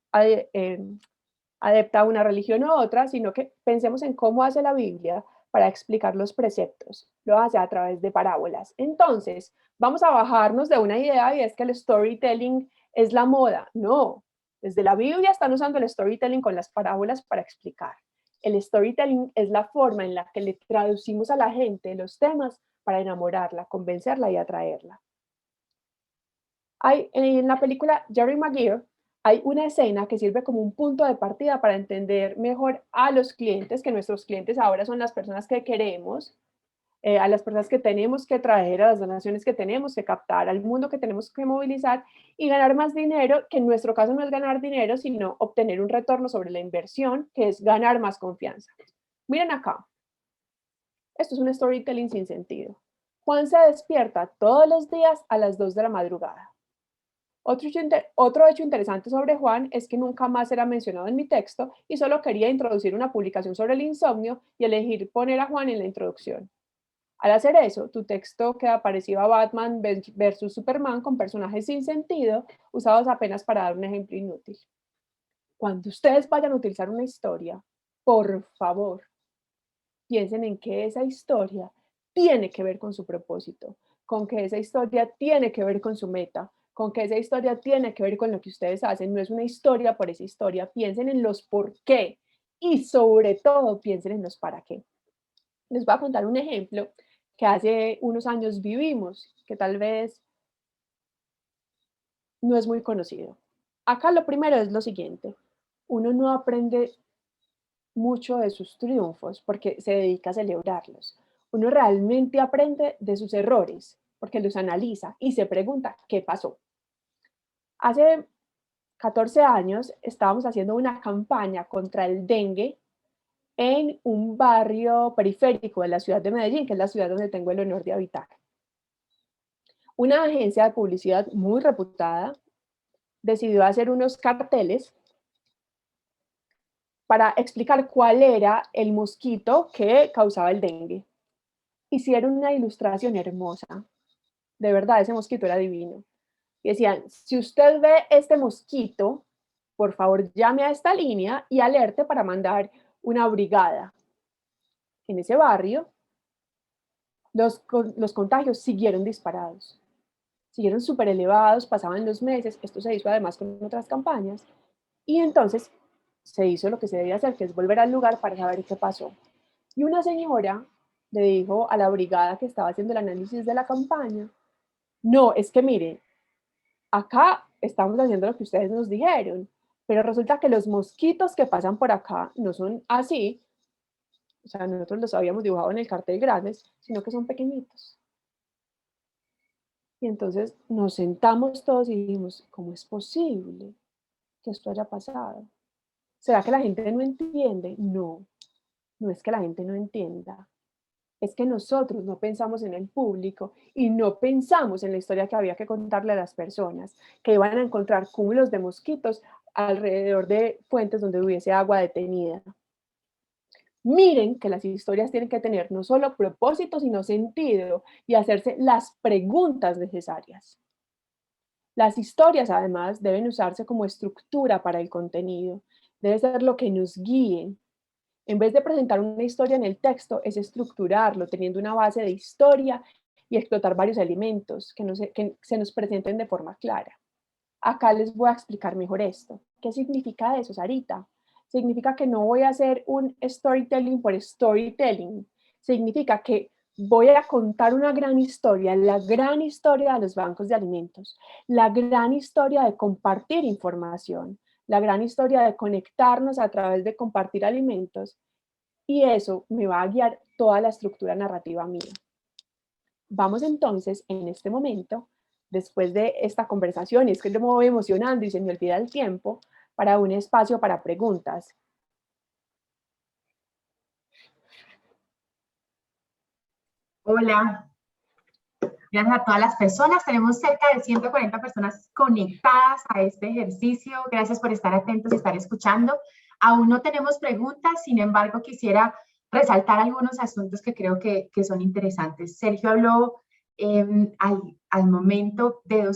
adepta a una religión u otra, sino que pensemos en cómo hace la Biblia para explicar los preceptos. Lo hace a través de parábolas. Entonces, vamos a bajarnos de una idea y es que el storytelling es la moda. No, desde la Biblia están usando el storytelling con las parábolas para explicar. El storytelling es la forma en la que le traducimos a la gente los temas para enamorarla, convencerla y atraerla. En la película Jerry Maguire hay una escena que sirve como un punto de partida para entender mejor a los clientes, que nuestros clientes ahora son las personas que queremos, a las personas que tenemos que traer, a las donaciones que tenemos que captar, al mundo que tenemos que movilizar y ganar más dinero, que en nuestro caso no es ganar dinero, sino obtener un retorno sobre la inversión, que es ganar más confianza. Miren acá. Esto es un storytelling sin sentido. Juan se despierta todos los días a las 2 de la madrugada. Otro hecho interesante sobre Juan es que nunca más era mencionado en mi texto y solo quería introducir una publicación sobre el insomnio y elegir poner a Juan en la introducción. Al hacer eso, tu texto queda parecido a Batman versus Superman con personajes sin sentido, usados apenas para dar un ejemplo inútil. Cuando ustedes vayan a utilizar una historia, por favor, piensen en que esa historia tiene que ver con su propósito, con que esa historia tiene que ver con su meta, con que esa historia tiene que ver con lo que ustedes hacen. No es una historia por esa historia. Piensen en los por qué y sobre todo piensen en los para qué. Les voy a contar un ejemplo que hace unos años vivimos, que tal vez no es muy conocido. Acá lo primero es lo siguiente. Uno no aprende mucho de sus triunfos porque se dedica a celebrarlos. Uno realmente aprende de sus errores porque los analiza y se pregunta qué pasó. Hace 14 años estábamos haciendo una campaña contra el dengue en un barrio periférico de la ciudad de Medellín, que es la ciudad donde tengo el honor de habitar. Una agencia de publicidad muy reputada decidió hacer unos carteles para explicar cuál era el mosquito que causaba el dengue. Hicieron una ilustración hermosa. De verdad, ese mosquito era divino. Y decían, si usted ve este mosquito, por favor llame a esta línea y alerte para mandar una brigada. En ese barrio, los contagios siguieron disparados. Siguieron súper elevados, pasaban los meses. Esto se hizo además con otras campañas. Y entonces se hizo lo que se debía hacer, que es volver al lugar para saber qué pasó. Y una señora le dijo a la brigada que estaba haciendo el análisis de la campaña, no, es que mire, acá estamos haciendo lo que ustedes nos dijeron, pero resulta que los mosquitos que pasan por acá no son así, o sea, nosotros los habíamos dibujado en el cartel grandes, sino que son pequeñitos. Y entonces nos sentamos todos y dijimos, ¿cómo es posible que esto haya pasado? ¿Será que la gente no entiende? No, no es que la gente no entienda. Es que nosotros no pensamos en el público y no pensamos en la historia que había que contarle a las personas, que iban a encontrar cúmulos de mosquitos alrededor de fuentes donde hubiese agua detenida. Miren que las historias tienen que tener no solo propósito, sino sentido y hacerse las preguntas necesarias. Las historias, además, deben usarse como estructura para el contenido. Debe ser lo que nos guíe. En vez de presentar una historia en el texto, es estructurarlo, teniendo una base de historia y explotar varios elementos que se nos presenten de forma clara. Acá les voy a explicar mejor esto. ¿Qué significa eso, Sarita? Significa que no voy a hacer un storytelling por storytelling. Significa que voy a contar una gran historia, la gran historia de los bancos de alimentos, la gran historia de compartir información, la gran historia de conectarnos a través de compartir alimentos, y eso me va a guiar toda la estructura narrativa mía. Vamos entonces, en este momento, después de esta conversación, y es que me voy emocionando y se me olvida el tiempo, para un espacio para preguntas. Hola. Gracias a todas las personas. Tenemos cerca de 140 personas conectadas a este ejercicio. Gracias por estar atentos y estar escuchando. Aún no tenemos preguntas, sin embargo, quisiera resaltar algunos asuntos que creo que son interesantes. Sergio habló al momento de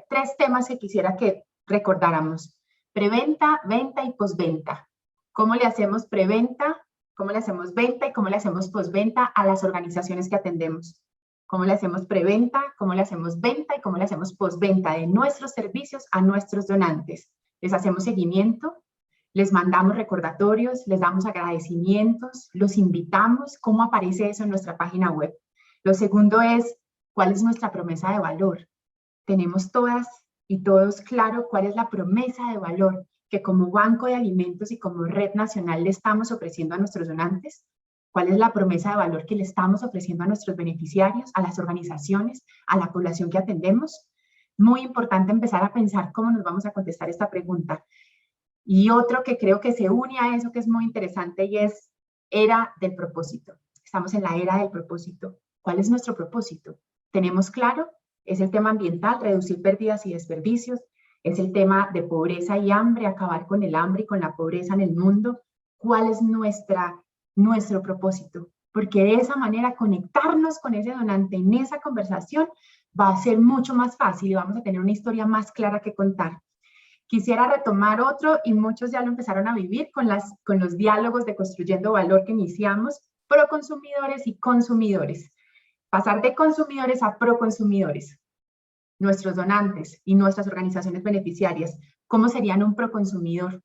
tres temas que quisiera que recordáramos. Preventa, venta y postventa. ¿Cómo le hacemos preventa? ¿Cómo le hacemos venta? ¿Y cómo le hacemos postventa a las organizaciones que atendemos? ¿Cómo le hacemos preventa? ¿Cómo le hacemos venta? ¿Y cómo le hacemos postventa de nuestros servicios a nuestros donantes? Les hacemos seguimiento, les mandamos recordatorios, les damos agradecimientos, los invitamos. ¿Cómo aparece eso en nuestra página web? Lo segundo es, ¿cuál es nuestra promesa de valor? tenemos todas y todos claro cuál es la promesa de valor que como Banco de Alimentos y como Red Nacional le estamos ofreciendo a nuestros donantes, cuál es la promesa de valor que le estamos ofreciendo a nuestros beneficiarios, a las organizaciones, a la población que atendemos. Muy importante empezar a pensar cómo nos vamos a contestar esta pregunta. Y otro que creo que se une a eso que es muy interesante y es era del propósito. Estamos en la era del propósito. ¿Cuál es nuestro propósito? ¿Tenemos claro? Es el tema ambiental, reducir pérdidas y desperdicios. Es el tema de pobreza y hambre, acabar con el hambre y con la pobreza en el mundo. ¿Cuál es nuestro propósito? Porque de esa manera conectarnos con ese donante en esa conversación va a ser mucho más fácil y vamos a tener una historia más clara que contar. Quisiera retomar otro, y muchos ya lo empezaron a vivir con los diálogos de Construyendo Valor que iniciamos, proconsumidores y consumidores. Pasar de consumidores a proconsumidores. Nuestros donantes y nuestras organizaciones beneficiarias, ¿cómo serían un proconsumidor?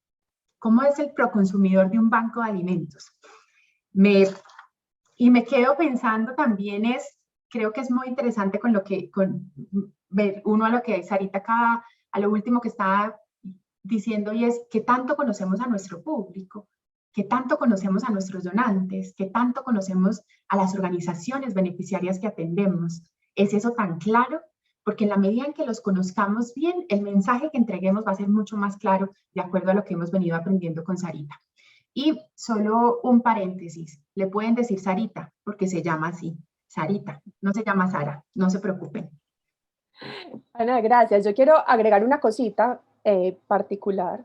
¿Cómo es el proconsumidor de un banco de alimentos? Y me quedo pensando también creo que es muy interesante ver uno a lo que Sarita acaba, a lo último que estaba diciendo, y es qué tanto conocemos a nuestro público, qué tanto conocemos a nuestros donantes, qué tanto conocemos a las organizaciones beneficiarias que atendemos. ¿Es eso tan claro? Porque en la medida en que los conozcamos bien, el mensaje que entreguemos va a ser mucho más claro de acuerdo a lo que hemos venido aprendiendo con Sarita. Y solo un paréntesis, le pueden decir Sarita, porque se llama así, Sarita, no se llama Sara, no se preocupen. Ana, gracias. Yo quiero agregar una cosita particular,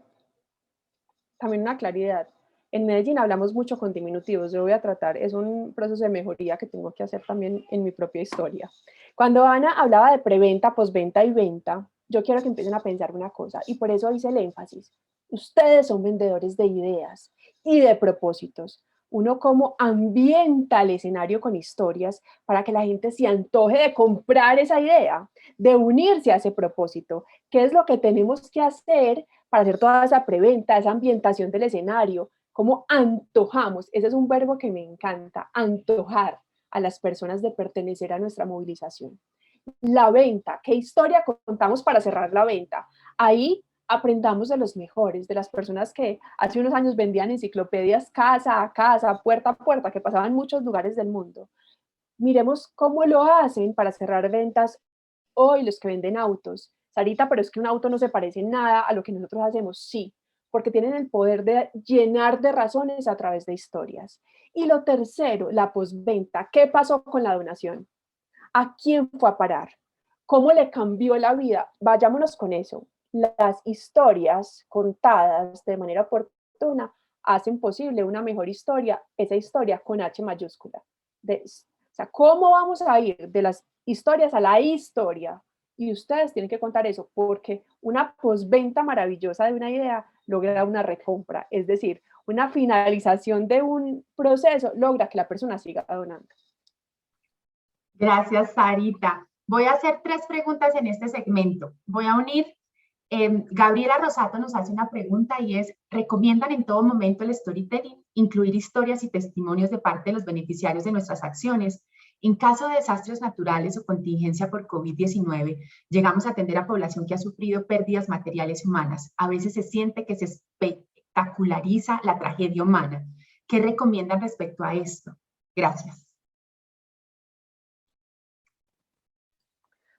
también una claridad. En Medellín hablamos mucho con diminutivos, yo voy a tratar, es un proceso de mejoría que tengo que hacer también en mi propia historia. Cuando Ana hablaba de preventa, postventa y venta, yo quiero que empiecen a pensar una cosa, y por eso hice el énfasis. Ustedes son vendedores de ideas y de propósitos. Uno cómo ambienta el escenario con historias para que la gente se antoje de comprar esa idea, de unirse a ese propósito. ¿Qué es lo que tenemos que hacer para hacer toda esa preventa, esa ambientación del escenario? ¿Cómo antojamos? Ese es un verbo que me encanta, antojar a las personas de pertenecer a nuestra movilización. La venta, ¿qué historia contamos para cerrar la venta? Ahí aprendamos de los mejores, de las personas que hace unos años vendían enciclopedias casa a casa, puerta a puerta, que pasaban en muchos lugares del mundo. Miremos cómo lo hacen para cerrar ventas hoy los que venden autos. Sarita, pero es que un auto no se parece en nada a lo que nosotros hacemos. Sí, porque tienen el poder de llenar de razones a través de historias. Y lo tercero, la postventa. ¿Qué pasó con la donación? ¿A quién fue a parar? ¿Cómo le cambió la vida? Vayámonos con eso. Las historias contadas de manera oportuna hacen posible una mejor historia, esa historia con H mayúscula. O sea, ¿cómo vamos a ir de las historias a la historia? Y ustedes tienen que contar eso, porque una postventa maravillosa de una idea logra una recompra, es decir, una finalización de un proceso logra que la persona siga donando. Gracias, Sarita. Voy a hacer 3 preguntas en este segmento. Voy a unir, Gabriela Rosato nos hace una pregunta y es, ¿recomiendan en todo momento el storytelling, incluir historias y testimonios de parte de los beneficiarios de nuestras acciones? En caso de desastres naturales o contingencia por COVID-19, llegamos a atender a población que ha sufrido pérdidas materiales y humanas. A veces se siente que se espectaculariza la tragedia humana. ¿Qué recomiendan respecto a esto? Gracias.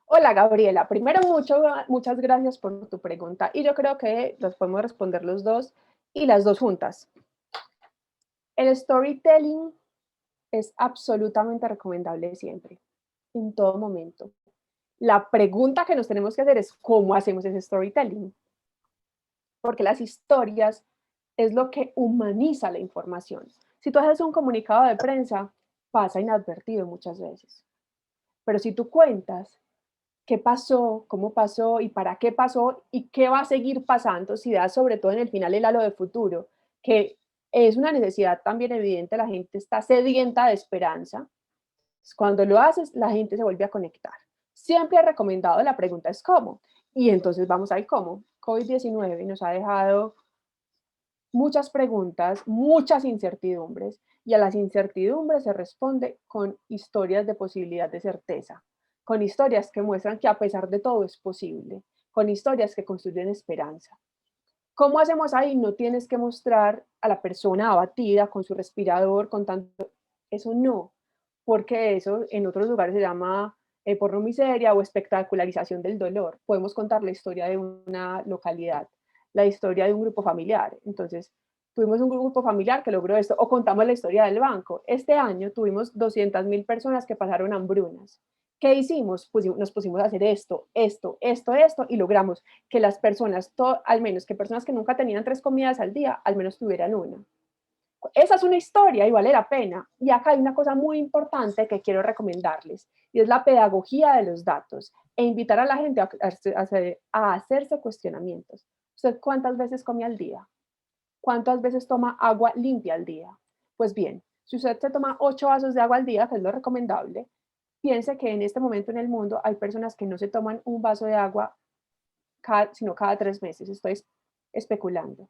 Hola Gabriela, primero muchas gracias por tu pregunta y yo creo que las podemos responder los dos y las dos juntas. El storytelling es absolutamente recomendable siempre, en todo momento. La pregunta que nos tenemos que hacer es ¿cómo hacemos ese storytelling? Porque las historias es lo que humaniza la información. Si tú haces un comunicado de prensa, pasa inadvertido muchas veces. Pero si tú cuentas qué pasó, cómo pasó y para qué pasó y qué va a seguir pasando, si da sobre todo en el final el halo de futuro, que es una necesidad también evidente, la gente está sedienta de esperanza. Cuando lo haces, la gente se vuelve a conectar. Siempre he recomendado, la pregunta es ¿cómo? Y entonces vamos al cómo. COVID-19 nos ha dejado muchas preguntas, muchas incertidumbres, y a las incertidumbres se responde con historias de posibilidad de certeza. con historias que muestran que a pesar de todo es posible, con historias que construyen esperanza. ¿Cómo hacemos ahí? No tienes que mostrar a la persona abatida con su respirador, con tanto... Eso no, porque eso en otros lugares se llama pornomiseria o espectacularización del dolor. Podemos contar la historia de una localidad, la historia de un grupo familiar. Entonces, tuvimos un grupo familiar que logró esto, o contamos la historia del banco. Este año tuvimos 200.000 personas que pasaron hambrunas. ¿Qué hicimos? Pues nos pusimos a hacer esto, y logramos que las personas, al menos que personas que nunca tenían 3 comidas al día, al menos tuvieran una. Esa es una historia y vale la pena. Y acá hay una cosa muy importante que quiero recomendarles, y es la pedagogía de los datos, e invitar a la gente a hacerse cuestionamientos. ¿Usted cuántas veces come al día? ¿Cuántas veces toma agua limpia al día? Pues bien, si usted se toma 8 vasos de agua al día, que es lo recomendable, piense que en este momento en el mundo hay personas que no se toman un vaso de agua sino cada 3 meses. Estoy especulando.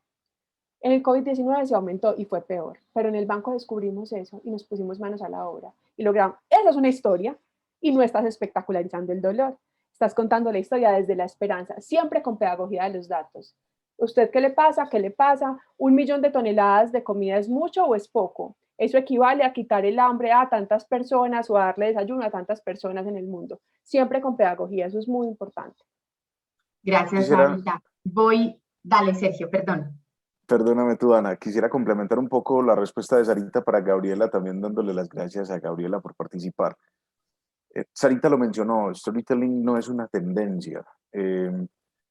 En el COVID-19 se aumentó y fue peor, pero en el banco descubrimos eso y nos pusimos manos a la obra y logramos. Esa es una historia y no estás espectacularizando el dolor. Estás contando la historia desde la esperanza, siempre con pedagogía de los datos. ¿Usted qué le pasa? ¿Qué le pasa? ¿1 millón de toneladas de comida es mucho o es poco? Eso equivale a quitar el hambre a tantas personas o a darle desayuno a tantas personas en el mundo. Siempre con pedagogía, eso es muy importante. Gracias, Sarita. Dale, Sergio, perdón. Perdóname tú, Ana, quisiera complementar un poco la respuesta de Sarita para Gabriela, también dándole las gracias a Gabriela por participar. Sarita lo mencionó, storytelling no es una tendencia,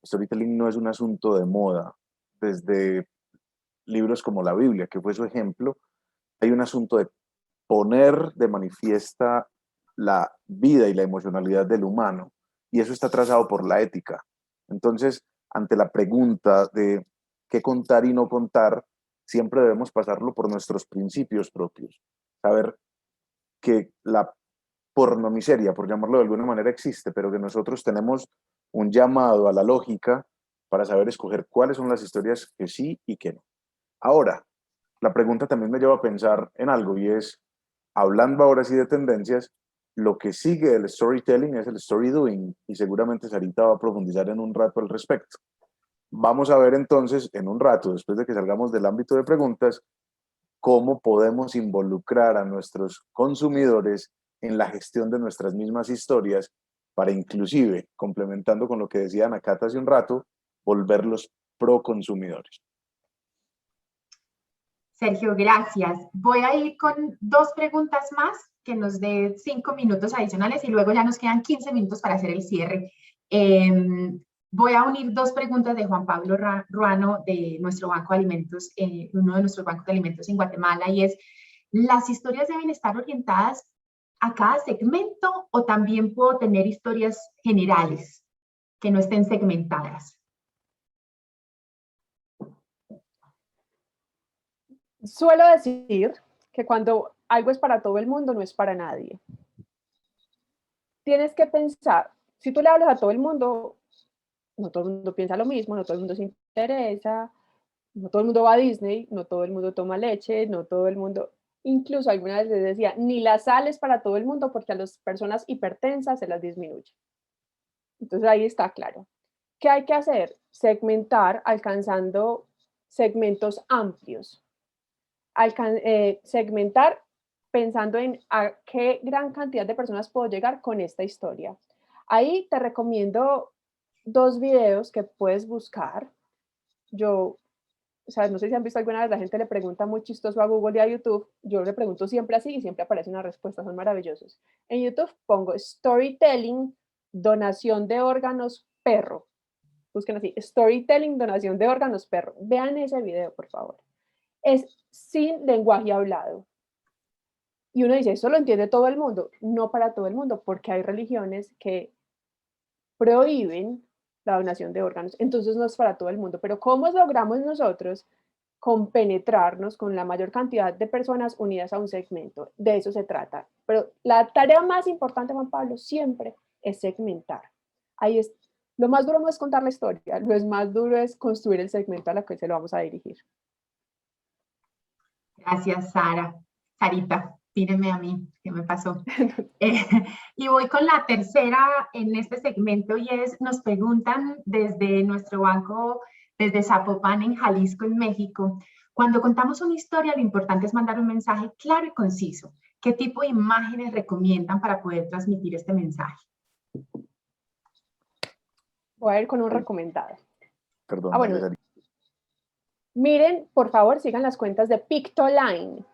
storytelling no es un asunto de moda. Desde libros como la Biblia, que fue su ejemplo, hay un asunto de poner de manifiesta la vida y la emocionalidad del humano, y eso está trazado por la ética. Entonces, ante la pregunta de qué contar y no contar, siempre debemos pasarlo por nuestros principios propios. Saber que la pornomiseria, por llamarlo de alguna manera, existe, pero que nosotros tenemos un llamado a la lógica para saber escoger cuáles son las historias que sí y que no. Ahora, la pregunta también me lleva a pensar en algo, y es, hablando ahora sí de tendencias, lo que sigue del storytelling es el story doing, y seguramente Sarita va a profundizar en un rato al respecto. Vamos a ver entonces en un rato, después de que salgamos del ámbito de preguntas, cómo podemos involucrar a nuestros consumidores en la gestión de nuestras mismas historias para, inclusive, complementando con lo que decía Ana Cata hace un rato, volverlos pro consumidores. Sergio, gracias. Voy a ir con 2 preguntas más que nos dé 5 minutos adicionales y luego ya nos quedan 15 minutos para hacer el cierre. Voy a unir 2 preguntas de Juan Pablo Ruano de nuestro Banco de Alimentos, uno de nuestros bancos de alimentos en Guatemala, y es, ¿las historias deben estar orientadas a cada segmento o también puedo tener historias generales que no estén segmentadas? Suelo decir que cuando algo es para todo el mundo, no es para nadie. Tienes que pensar, si tú le hablas a todo el mundo, no todo el mundo piensa lo mismo, no todo el mundo se interesa, no todo el mundo va a Disney, no todo el mundo toma leche, no todo el mundo, incluso alguna vez les decía, ni la sal es para todo el mundo porque a las personas hipertensas se las disminuye. Entonces ahí está claro. ¿Qué hay que hacer? Segmentar alcanzando segmentos amplios. Segmentar pensando en a qué gran cantidad de personas puedo llegar con esta historia. Ahí te recomiendo 2 videos que puedes buscar. O sea, no sé si han visto alguna vez, la gente le pregunta muy chistoso a Google y a YouTube. Yo le pregunto siempre así y siempre aparece una respuesta, son maravillosos. En YouTube pongo storytelling, donación de órganos, perro. Busquen así, storytelling, donación de órganos, perro. Vean ese video, por favor. Es sin lenguaje hablado. Y uno dice, ¿eso lo entiende todo el mundo? No para todo el mundo, porque hay religiones que prohíben la donación de órganos, entonces no es para todo el mundo. Pero ¿cómo logramos nosotros compenetrarnos con la mayor cantidad de personas unidas a un segmento? De eso se trata. Pero la tarea más importante, Juan Pablo, siempre es segmentar. Ahí es, lo más duro no es contar la historia, lo más duro es construir el segmento a la que se lo vamos a dirigir. Gracias, Sarita. Tírenme a mí, ¿qué me pasó? Eh, y voy con la tercera en este segmento y es, nos preguntan desde nuestro banco, desde Zapopan en Jalisco, en México, cuando contamos una historia, lo importante es mandar un mensaje claro y conciso. ¿Qué tipo de imágenes recomiendan para poder transmitir este mensaje? Voy a ir con un recomendado. Perdón, Bueno, dale, Sarita. miren, por favor, sigan las cuentas de Pictoline.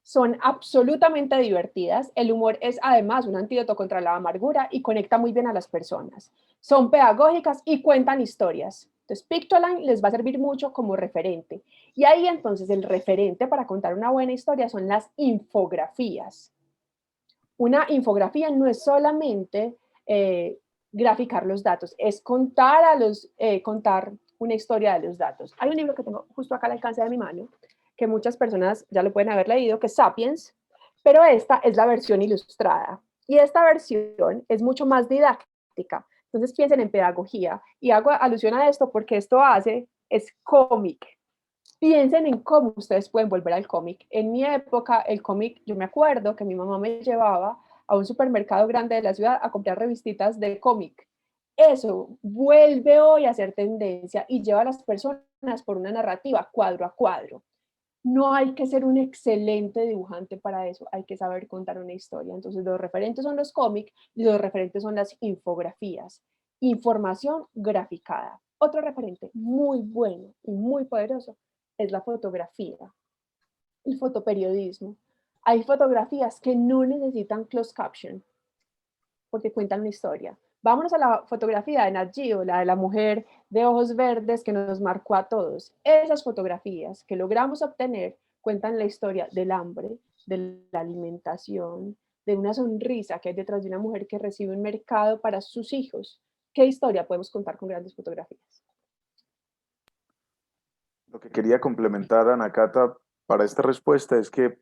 Son absolutamente divertidas. El humor es además un antídoto contra la amargura y conecta muy bien a las personas. Son pedagógicas y cuentan historias. Entonces, Pictoline les va a servir mucho como referente. Y ahí entonces el referente para contar una buena historia son las infografías. Una infografía no es solamente graficar los datos, es contar una historia de los datos. Hay un libro que tengo justo acá al alcance de mi mano, que muchas personas ya lo pueden haber leído, que es Sapiens, pero esta es la versión ilustrada. Y esta versión es mucho más didáctica. Entonces piensen en pedagogía. Y hago alusión a esto porque esto es cómic. Piensen en cómo ustedes pueden volver al cómic. En mi época, el cómic, yo me acuerdo que mi mamá me llevaba a un supermercado grande de la ciudad a comprar revistitas de cómic. Eso vuelve hoy a ser tendencia y lleva a las personas por una narrativa cuadro a cuadro. No hay que ser un excelente dibujante para eso, hay que saber contar una historia. Entonces los referentes son los cómics y los referentes son las infografías. Información graficada. Otro referente muy bueno y muy poderoso es la fotografía, el fotoperiodismo. Hay fotografías que no necesitan closed caption porque cuentan una historia. Vámonos a la fotografía de Nat Geo, la de la mujer de ojos verdes que nos marcó a todos. Esas fotografías que logramos obtener cuentan la historia del hambre, de la alimentación, de una sonrisa que hay detrás de una mujer que recibe un mercado para sus hijos. ¿Qué historia podemos contar con grandes fotografías? Lo que quería complementar, Ana Cata, para esta respuesta es que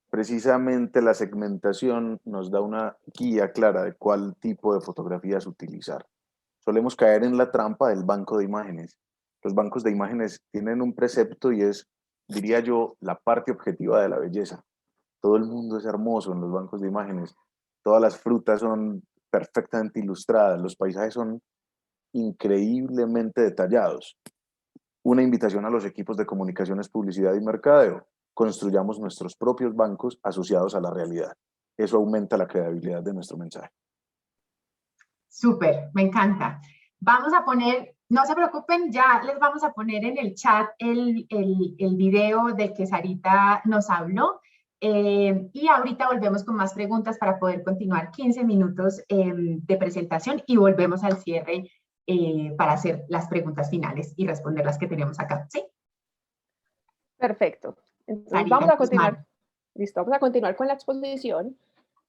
precisamente la segmentación nos da una guía clara de cuál tipo de fotografías utilizar. Solemos caer en la trampa del banco de imágenes. Los bancos de imágenes tienen un precepto y es, diría yo, la parte objetiva de la belleza. Todo el mundo es hermoso en los bancos de imágenes. Todas las frutas son perfectamente ilustradas. Los paisajes son increíblemente detallados. Una invitación a los equipos de comunicaciones, publicidad y mercadeo. Construyamos nuestros propios bancos asociados a la realidad. Eso aumenta la credibilidad de nuestro mensaje. Súper, me encanta. Vamos a poner, no se preocupen, ya les vamos a poner en el chat el video del que Sarita nos habló. Y ahorita volvemos con más preguntas para poder continuar 15 minutos de presentación y volvemos al cierre para hacer las preguntas finales y responder las que tenemos acá. ¿Sí? Perfecto. Entonces Sarita, vamos a continuar. Listo, vamos a continuar con la exposición.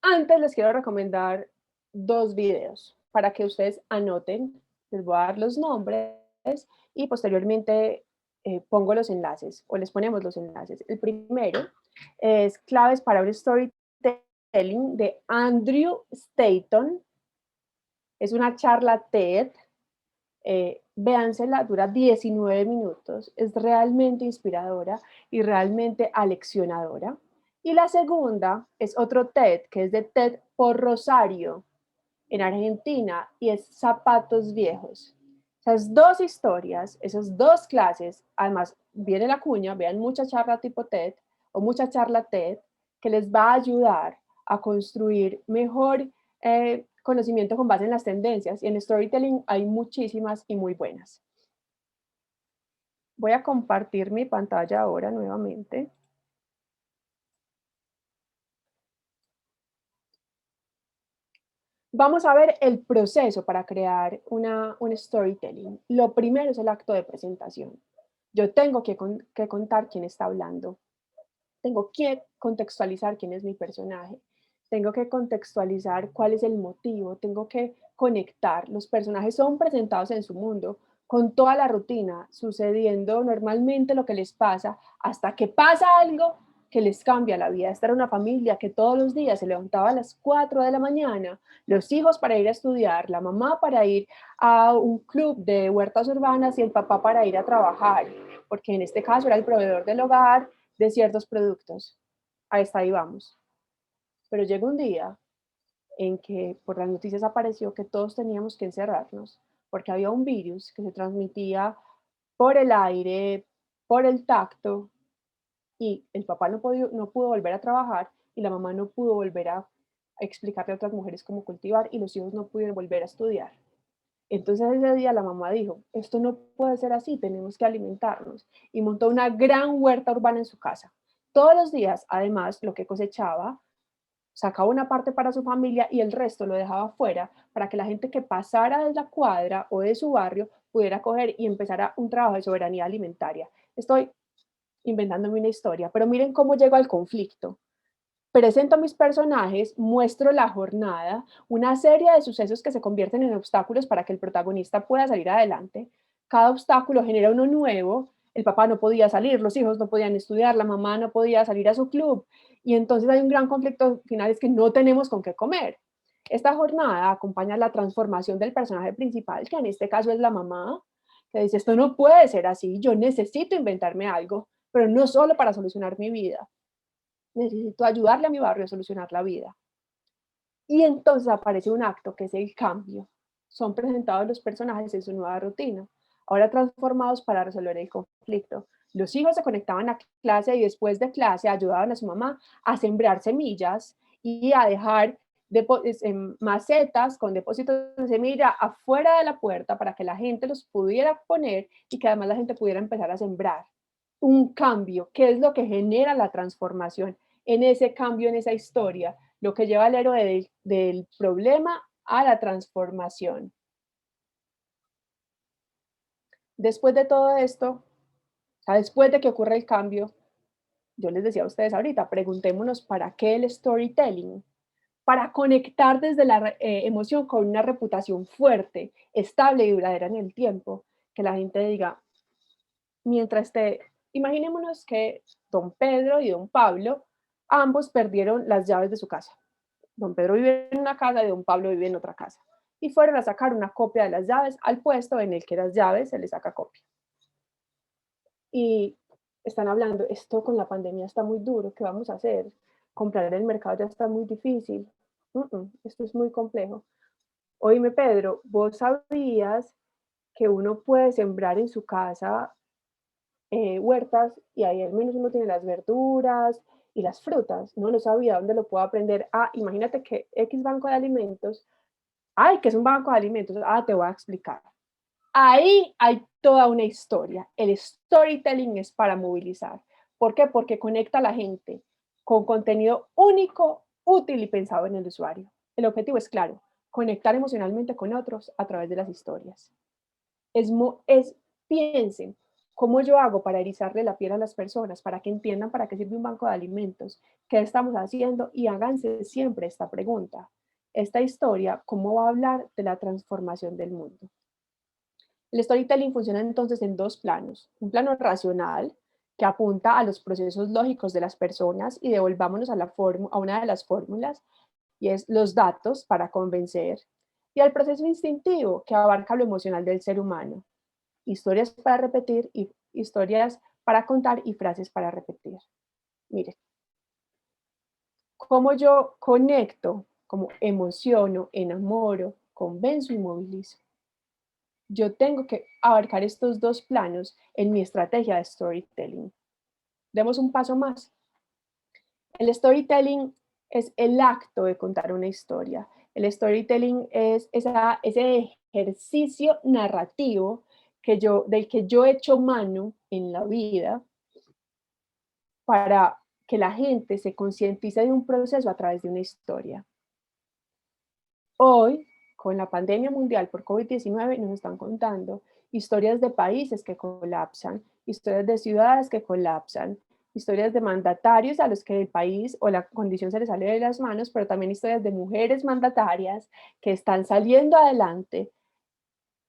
Antes les quiero recomendar dos videos para que ustedes anoten. Les voy a dar los nombres y posteriormente pongo los enlaces o les ponemos los enlaces. El primero es Claves para un Storytelling de Andrew Stanton. Es una charla TED. Véansela, dura 19 minutos. Es realmente inspiradora y realmente aleccionadora. Y la segunda es otro TED, que es de TED por Rosario, en Argentina, y es Zapatos Viejos. Esas dos historias, esas dos clases, además viene la cuña, vean mucha charla tipo TED o mucha charla TED, que les va a ayudar a construir mejor conocimiento con base en las tendencias. Y en storytelling hay muchísimas y muy buenas. Voy a compartir mi pantalla ahora nuevamente. Vamos a ver el proceso para crear un storytelling. Lo primero es el acto de presentación. Yo tengo que contar quién está hablando. Tengo que contextualizar quién es mi personaje. Tengo que contextualizar cuál es el motivo. Tengo que conectar. Los personajes son presentados en su mundo con toda la rutina, sucediendo normalmente lo que les pasa hasta que pasa algo que les cambia la vida. Esta era una familia que todos los días se levantaba a las 4 de la mañana, los hijos para ir a estudiar, la mamá para ir a un club de huertas urbanas y el papá para ir a trabajar, porque en este caso era el proveedor del hogar de ciertos productos. hasta ahí vamos. Pero llega un día en que por las noticias apareció que todos teníamos que encerrarnos porque había un virus que se transmitía por el aire, por el tacto, y el papá no pudo volver a trabajar y la mamá no pudo volver a explicarle a otras mujeres cómo cultivar y los hijos no pudieron volver a estudiar. Entonces ese día la mamá dijo, esto no puede ser así, tenemos que alimentarnos, y montó una gran huerta urbana en su casa. Todos los días, además, lo que cosechaba, sacaba una parte para su familia y el resto lo dejaba fuera para que la gente que pasara de la cuadra o de su barrio pudiera coger y empezar un trabajo de soberanía alimentaria. Estoy inventándome una historia, pero miren cómo llego al conflicto. Presento a mis personajes, muestro la jornada, una serie de sucesos que se convierten en obstáculos para que el protagonista pueda salir adelante. Cada obstáculo genera uno nuevo. El papá no podía salir, los hijos no podían estudiar, la mamá no podía salir a su club. Y entonces hay un gran conflicto final, es que no tenemos con qué comer. Esta jornada acompaña la transformación del personaje principal, que en este caso es la mamá, que dice, esto no puede ser así, yo necesito inventarme algo, pero no solo para solucionar mi vida. Necesito ayudarle a mi barrio a solucionar la vida. Y entonces aparece un acto que es el cambio. Son presentados los personajes en su nueva rutina, ahora transformados para resolver el conflicto. Los hijos se conectaban a clase y después de clase ayudaban a su mamá a sembrar semillas y a dejar macetas con depósitos de semilla afuera de la puerta para que la gente los pudiera poner y que además la gente pudiera empezar a sembrar. Un cambio, ¿qué es lo que genera la transformación? En ese cambio, en esa historia, lo que lleva al héroe del problema a la transformación. Después de todo esto, o sea, después de que ocurre el cambio, yo les decía a ustedes ahorita, preguntémonos para qué el storytelling. Para conectar desde la emoción con una reputación fuerte, estable y duradera en el tiempo. Que la gente diga, mientras imaginémonos que don Pedro y don Pablo, ambos perdieron las llaves de su casa. Don Pedro vive en una casa y don Pablo vive en otra casa. Y fueron a sacar una copia de las llaves al puesto en el que las llaves se les saca copia. Y están hablando, esto con la pandemia está muy duro, ¿qué vamos a hacer? Comprar en el mercado ya está muy difícil. Esto es muy complejo. Oíme, Pedro, ¿vos sabías que uno puede sembrar en su casa huertas y ahí al menos uno tiene las verduras y las frutas? No lo sabía, ¿dónde lo puedo aprender? Imagínate que X banco de alimentos, que es un banco de alimentos, te voy a explicar. Ahí hay toda una historia. El storytelling es para movilizar. ¿Por qué? Porque conecta a la gente con contenido único, útil y pensado en el usuario. El objetivo es claro, conectar emocionalmente con otros a través de las historias. Piensen, ¿cómo yo hago para erizarle la piel a las personas, para que entiendan para qué sirve un banco de alimentos? ¿Qué estamos haciendo? Y háganse siempre esta pregunta. Esta historia, ¿cómo va a hablar de la transformación del mundo? El storytelling funciona entonces en dos planos. Un plano racional, que apunta a los procesos lógicos de las personas, y devolvámonos a una de las fórmulas, y es los datos para convencer, y al proceso instintivo, que abarca lo emocional del ser humano. Historias para repetir, y historias para contar y frases para repetir. Miren, cómo yo conecto, cómo emociono, enamoro, convenzo y movilizo. Yo tengo que abarcar estos dos planos en mi estrategia de storytelling. Demos un paso más. El storytelling es el acto de contar una historia. El storytelling es ese ejercicio narrativo del que yo echo mano en la vida para que la gente se concientice de un proceso a través de una historia. Hoy, con la pandemia mundial por COVID-19, nos están contando historias de países que colapsan, historias de ciudades que colapsan, historias de mandatarios a los que el país o la condición se les sale de las manos, pero también historias de mujeres mandatarias que están saliendo adelante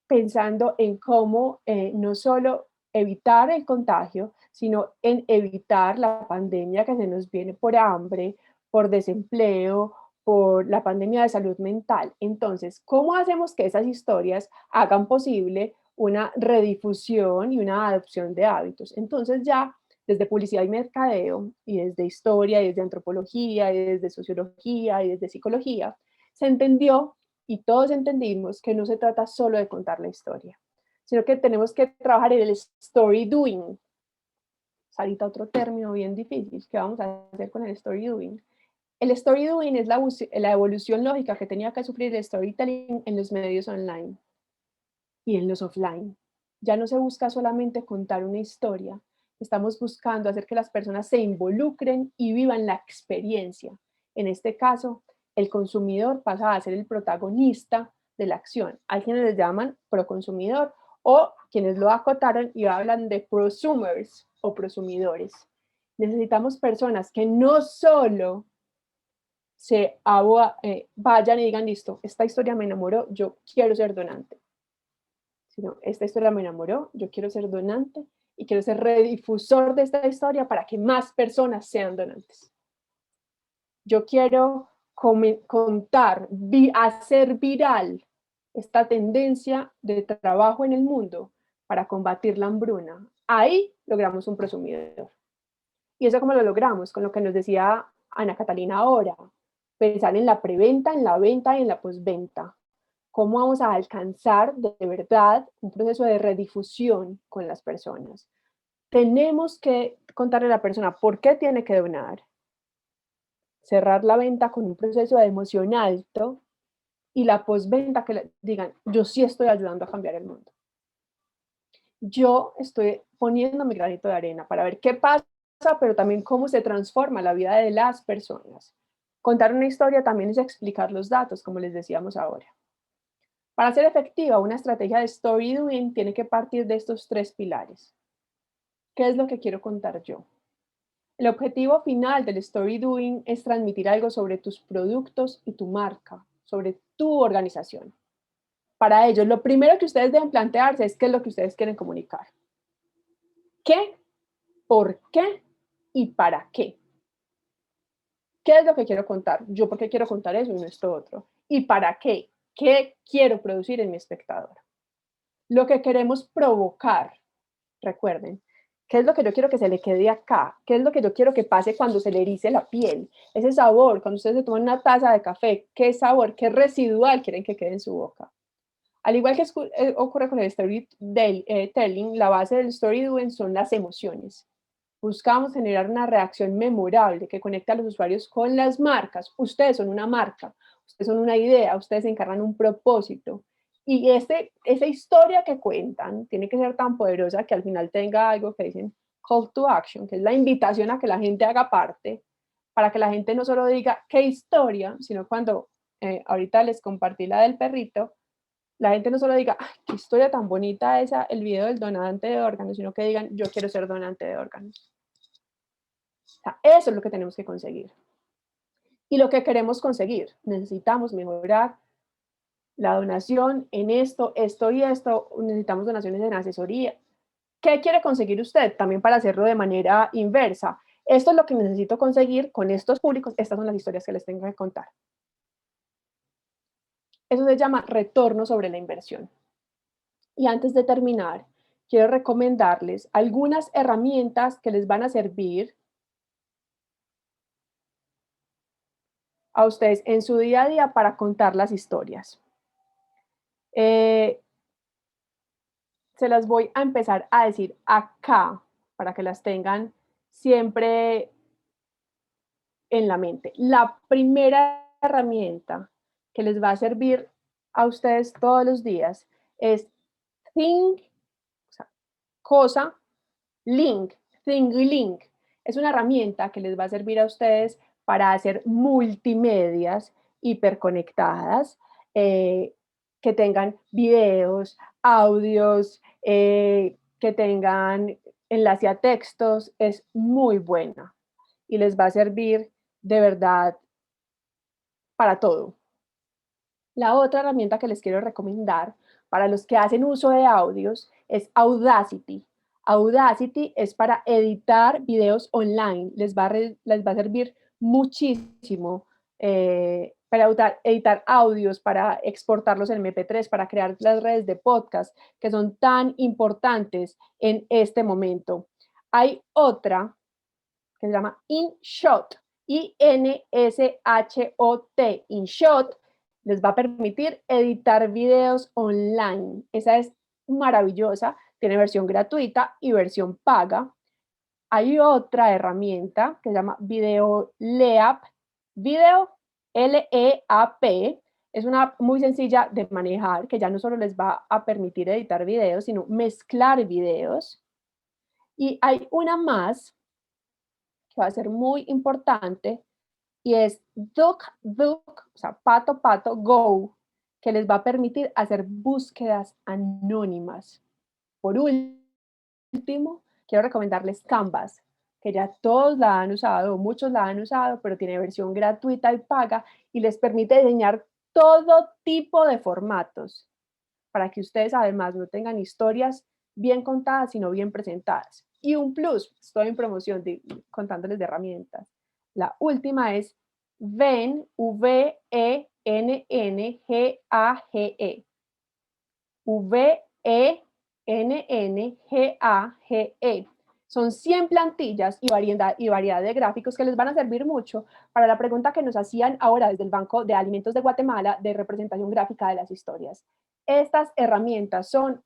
pensando en cómo no solo evitar el contagio, sino en evitar la pandemia que se nos viene por hambre, por desempleo, por la pandemia de salud mental. Entonces, ¿cómo hacemos que esas historias hagan posible una redifusión y una adopción de hábitos? Entonces ya desde publicidad y mercadeo, y desde historia, y desde antropología, y desde sociología, y desde psicología, se entendió y todos entendimos que no se trata solo de contar la historia, sino que tenemos que trabajar en el story doing. Ahorita otro término bien difícil, ¿qué vamos a hacer con el story doing? El story doing es la evolución lógica que tenía que sufrir el storytelling en los medios online y en los offline. Ya no se busca solamente contar una historia, estamos buscando hacer que las personas se involucren y vivan la experiencia. En este caso, el consumidor pasa a ser el protagonista de la acción. Hay quienes les llaman proconsumidor o quienes lo acotaron y hablan de prosumers o prosumidores. Necesitamos personas que no solo vayan y digan, listo, esta historia me enamoró, yo quiero ser donante. Sino, esta historia me enamoró, yo quiero ser donante y quiero ser redifusor de esta historia para que más personas sean donantes. Yo quiero contar, hacer viral esta tendencia de trabajo en el mundo para combatir la hambruna. Ahí logramos un prosumidor. ¿Y eso cómo lo logramos? Con lo que nos decía Ana Catalina ahora, pensar en la preventa, en la venta y en la postventa. ¿Cómo vamos a alcanzar de verdad un proceso de redifusión con las personas? Tenemos que contarle a la persona por qué tiene que donar, cerrar la venta con un proceso de emoción alto y la postventa que le digan, yo sí estoy ayudando a cambiar el mundo. Yo estoy poniendo mi granito de arena para ver qué pasa, pero también cómo se transforma la vida de las personas. Contar una historia también es explicar los datos, como les decíamos ahora. Para ser efectiva, una estrategia de story doing tiene que partir de estos 3 pilares. ¿Qué es lo que quiero contar yo? El objetivo final del story doing es transmitir algo sobre tus productos y tu marca, sobre tu organización. Para ello, lo primero que ustedes deben plantearse es qué es lo que ustedes quieren comunicar. ¿Qué? ¿Por qué? ¿Y para qué? ¿Qué es lo que quiero contar? Yo, ¿por qué quiero contar eso y no esto otro? ¿Y para qué? ¿Qué quiero producir en mi espectador? Lo que queremos provocar, recuerden, ¿qué es lo que yo quiero que se le quede acá? ¿Qué es lo que yo quiero que pase cuando se le erice la piel? Ese sabor, cuando ustedes se toman una taza de café, ¿qué sabor, qué residual quieren que quede en su boca? Al igual que ocurre con el storytelling, la base del story doing son las emociones. Buscamos generar una reacción memorable que conecte a los usuarios con las marcas. Ustedes son una marca, ustedes son una idea, ustedes encarnan un propósito. Y esa historia que cuentan tiene que ser tan poderosa que al final tenga algo que dicen call to action, que es la invitación a que la gente haga parte, para que la gente no solo diga qué historia, sino cuando ahorita les compartí la del perrito, la gente no solo diga, ay, qué historia tan bonita esa, el video del donante de órganos, sino que digan, yo quiero ser donante de órganos. O sea, eso es lo que tenemos que conseguir. Y lo que queremos conseguir, necesitamos mejorar la donación en esto, esto y esto, necesitamos donaciones en asesoría. ¿Qué quiere conseguir usted? También para hacerlo de manera inversa. Esto es lo que necesito conseguir con estos públicos, estas son las historias que les tengo que contar. Eso se llama retorno sobre la inversión. Y antes de terminar, quiero recomendarles algunas herramientas que les van a servir a ustedes en su día a día para contar las historias. Se las voy a empezar a decir acá para que las tengan siempre en la mente. La primera herramienta que les va a servir a ustedes todos los días es think, o sea, cosa, link, think link. Es una herramienta que les va a servir a ustedes para hacer multimedias hiperconectadas, que tengan videos, audios, que tengan enlace a textos, es muy buena y les va a servir de verdad para todo. La otra herramienta que les quiero recomendar para los que hacen uso de audios es Audacity. Audacity es para editar videos online. Les va a servir muchísimo para editar audios, para exportarlos en MP3, para crear las redes de podcast que son tan importantes en este momento. Hay otra que se llama InShot, I-N-S-H-O-T. InShot les va a permitir editar videos online. Esa es maravillosa, tiene versión gratuita y versión paga. Hay otra herramienta que se llama Video Leap, Video L-E-A-P. Es una app muy sencilla de manejar, que ya no solo les va a permitir editar videos, sino mezclar videos. Y hay una más que va a ser muy importante, y es DuckDuck, o sea, Pato Pato Go, que les va a permitir hacer búsquedas anónimas. Por último, quiero recomendarles Canvas, que ya todos la han usado, muchos la han usado, pero tiene versión gratuita y paga, y les permite diseñar todo tipo de formatos, para que ustedes además no tengan historias bien contadas, sino bien presentadas. Y un plus, estoy en promoción contándoles de herramientas. La última es Venn, V-E-N-N-G-A-G-E. V-E-N-N-G-A-G-E. Son 100 plantillas y variedad de gráficos que les van a servir mucho para la pregunta que nos hacían ahora desde el Banco de Alimentos de Guatemala de representación gráfica de las historias. Estas herramientas son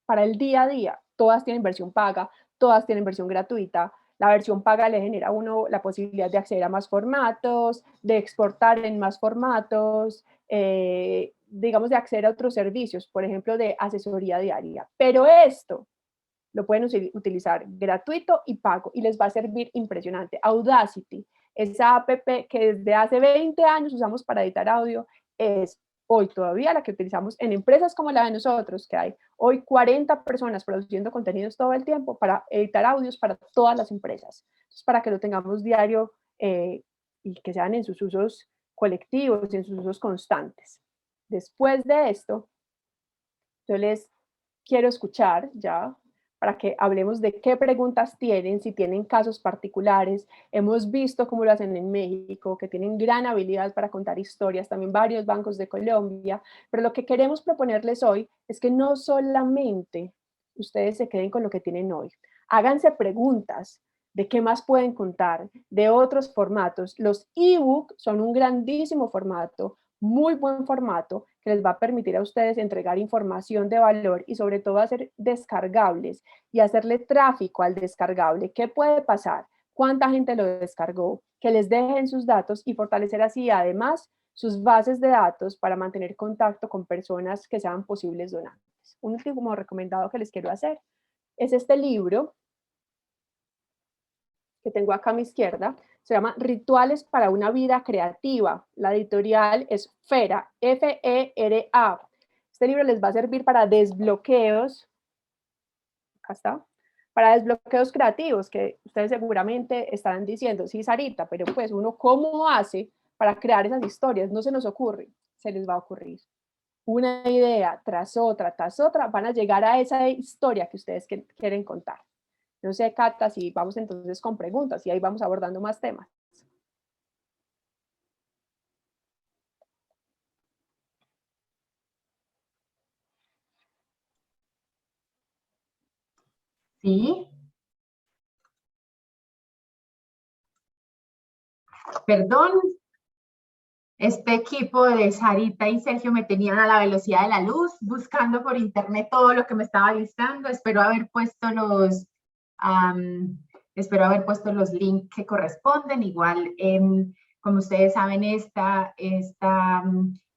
para el día a día. Todas tienen versión paga, todas tienen versión gratuita. La versión paga le genera a uno la posibilidad de acceder a más formatos, de exportar en más formatos, digamos de acceder a otros servicios, por ejemplo, de asesoría diaria. Pero esto lo pueden utilizar gratuito y pago y les va a servir impresionante. Audacity, esa app que desde hace 20 años usamos para editar audio, es hoy todavía la que utilizamos en empresas como la de nosotros, que hay hoy 40 personas produciendo contenidos todo el tiempo para editar audios para todas las empresas. Entonces, para que lo tengamos diario y que sean en sus usos colectivos y en sus usos constantes. Después de esto, yo les quiero escuchar ya para que hablemos de qué preguntas tienen, si tienen casos particulares. Hemos visto cómo lo hacen en México, que tienen gran habilidad para contar historias, también varios bancos de Colombia, pero lo que queremos proponerles hoy es que no solamente ustedes se queden con lo que tienen hoy. Háganse preguntas de qué más pueden contar, de otros formatos. Los ebook son un grandísimo formato, muy buen formato, que les va a permitir a ustedes entregar información de valor y sobre todo hacer descargables y hacerle tráfico al descargable. ¿Qué puede pasar? ¿Cuánta gente lo descargó? Que les dejen sus datos y fortalecer así además sus bases de datos para mantener contacto con personas que sean posibles donantes. Un último recomendado que les quiero hacer es este libro que tengo acá a mi izquierda. Se llama Rituales para una vida creativa. La editorial es Fera, F-E-R-A. Este libro les va a servir para desbloqueos, acá está, para desbloqueos creativos, que ustedes seguramente estarán diciendo, sí, Sarita, pero pues uno, ¿cómo hace para crear esas historias? No se nos ocurre, se les va a ocurrir. Una idea tras otra, van a llegar a esa historia que ustedes quieren contar. No sé, Cata, si vamos entonces con preguntas y ahí vamos abordando más temas. Sí. Perdón, este equipo de Sarita y Sergio me tenían a la velocidad de la luz, buscando por internet todo lo que me estaba listando. Espero haber puesto los links que corresponden. Igual, como ustedes saben,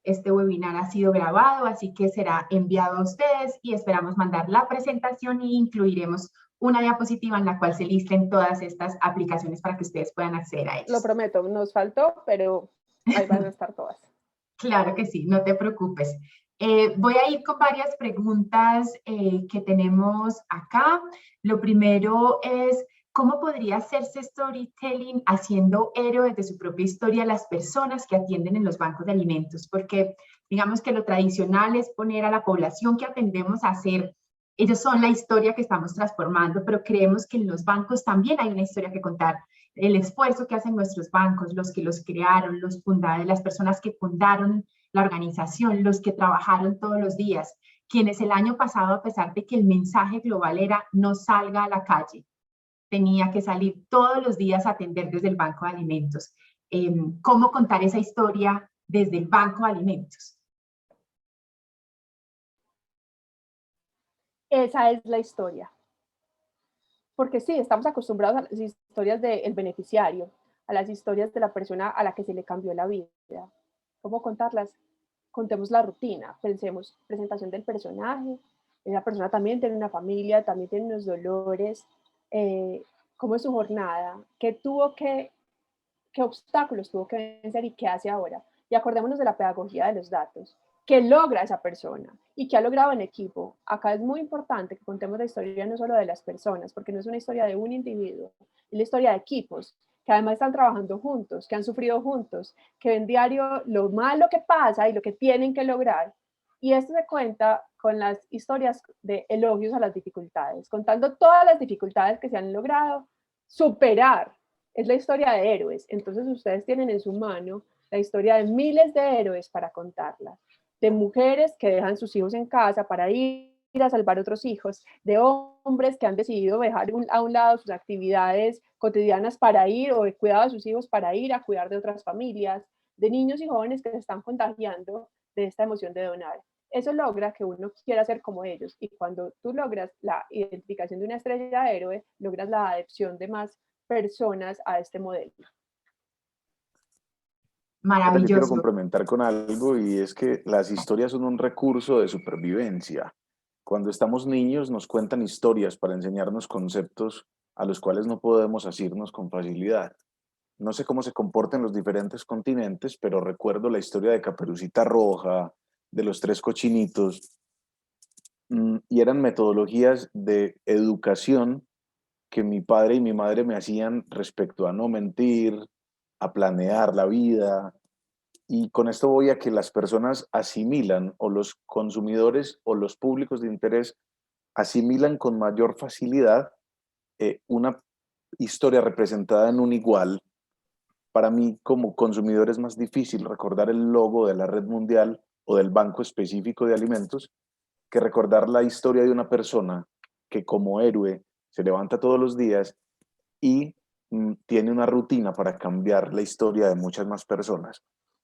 este webinar ha sido grabado, así que será enviado a ustedes y esperamos mandar la presentación y incluiremos una diapositiva en la cual se listen todas estas aplicaciones para que ustedes puedan acceder a ellas. Lo prometo, nos faltó, pero ahí van a estar todas. Claro que sí, no te preocupes. Voy a ir con varias preguntas que tenemos acá. Lo primero es, ¿cómo podría hacerse storytelling haciendo héroes de su propia historia a las personas que atienden en los bancos de alimentos? Porque digamos que lo tradicional es poner a la población que atendemos a hacer, ellos son la historia que estamos transformando, pero creemos que en los bancos también hay una historia que contar. El esfuerzo que hacen nuestros bancos, los que los crearon, los fundadores, las personas que fundaron la organización, los que trabajaron todos los días. quienes el año pasado, a pesar de que el mensaje global era no salga a la calle, tenía que salir todos los días a atender desde el Banco de Alimentos. ¿Cómo contar esa historia desde el Banco de Alimentos? Esa es la historia. Porque sí, estamos acostumbrados a las historias del beneficiario, a las historias de la persona a la que se le cambió la vida. ¿Cómo contarlas? Contemos la rutina, pensemos, presentación del personaje, esa persona también tiene una familia, también tiene unos dolores, cómo es su jornada, qué obstáculos tuvo que vencer y qué hace ahora. Y acordémonos de la pedagogía de los datos. ¿Qué logra esa persona? ¿Y qué ha logrado en equipo? Acá es muy importante que contemos la historia no solo de las personas, porque no es una historia de un individuo, es la historia de equipos, que además están trabajando juntos, que han sufrido juntos, que ven diario lo malo que pasa y lo que tienen que lograr. Y esto se cuenta con las historias de elogios a las dificultades, contando todas las dificultades que se han logrado superar. Es la historia de héroes. Entonces ustedes tienen en su mano la historia de miles de héroes para contarlas, de mujeres que dejan sus hijos en casa para ir a salvar otros hijos, de hombres que han decidido dejar a un lado sus actividades cotidianas para ir, o de cuidado de sus hijos para ir a cuidar de otras familias, de niños y jóvenes que se están contagiando de esta emoción de donar. Eso logra que uno quiera ser como ellos, y cuando tú logras la identificación de una estrella de héroe, logras la adopción de más personas a este modelo. Ahora yo quiero Maravilloso. complementar con algo, y es que las historias son un recurso de supervivencia. Cuando estamos niños nos cuentan historias para enseñarnos conceptos a los cuales no podemos asirnos con facilidad. No sé cómo se comportan los diferentes continentes, pero recuerdo la historia de Caperucita Roja, de los tres cochinitos, y eran metodologías de educación que mi padre y mi madre me hacían respecto a no mentir, a planear la vida. Y con esto voy a que las personas asimilan, o los consumidores o los públicos de interés asimilan con mayor facilidad una historia representada en un igual. Para mí, como consumidor, es más difícil recordar el logo de la red mundial o del banco específico de alimentos que recordar la historia de una persona que como héroe se levanta todos los días y tiene una rutina para cambiar la historia de muchas más personas.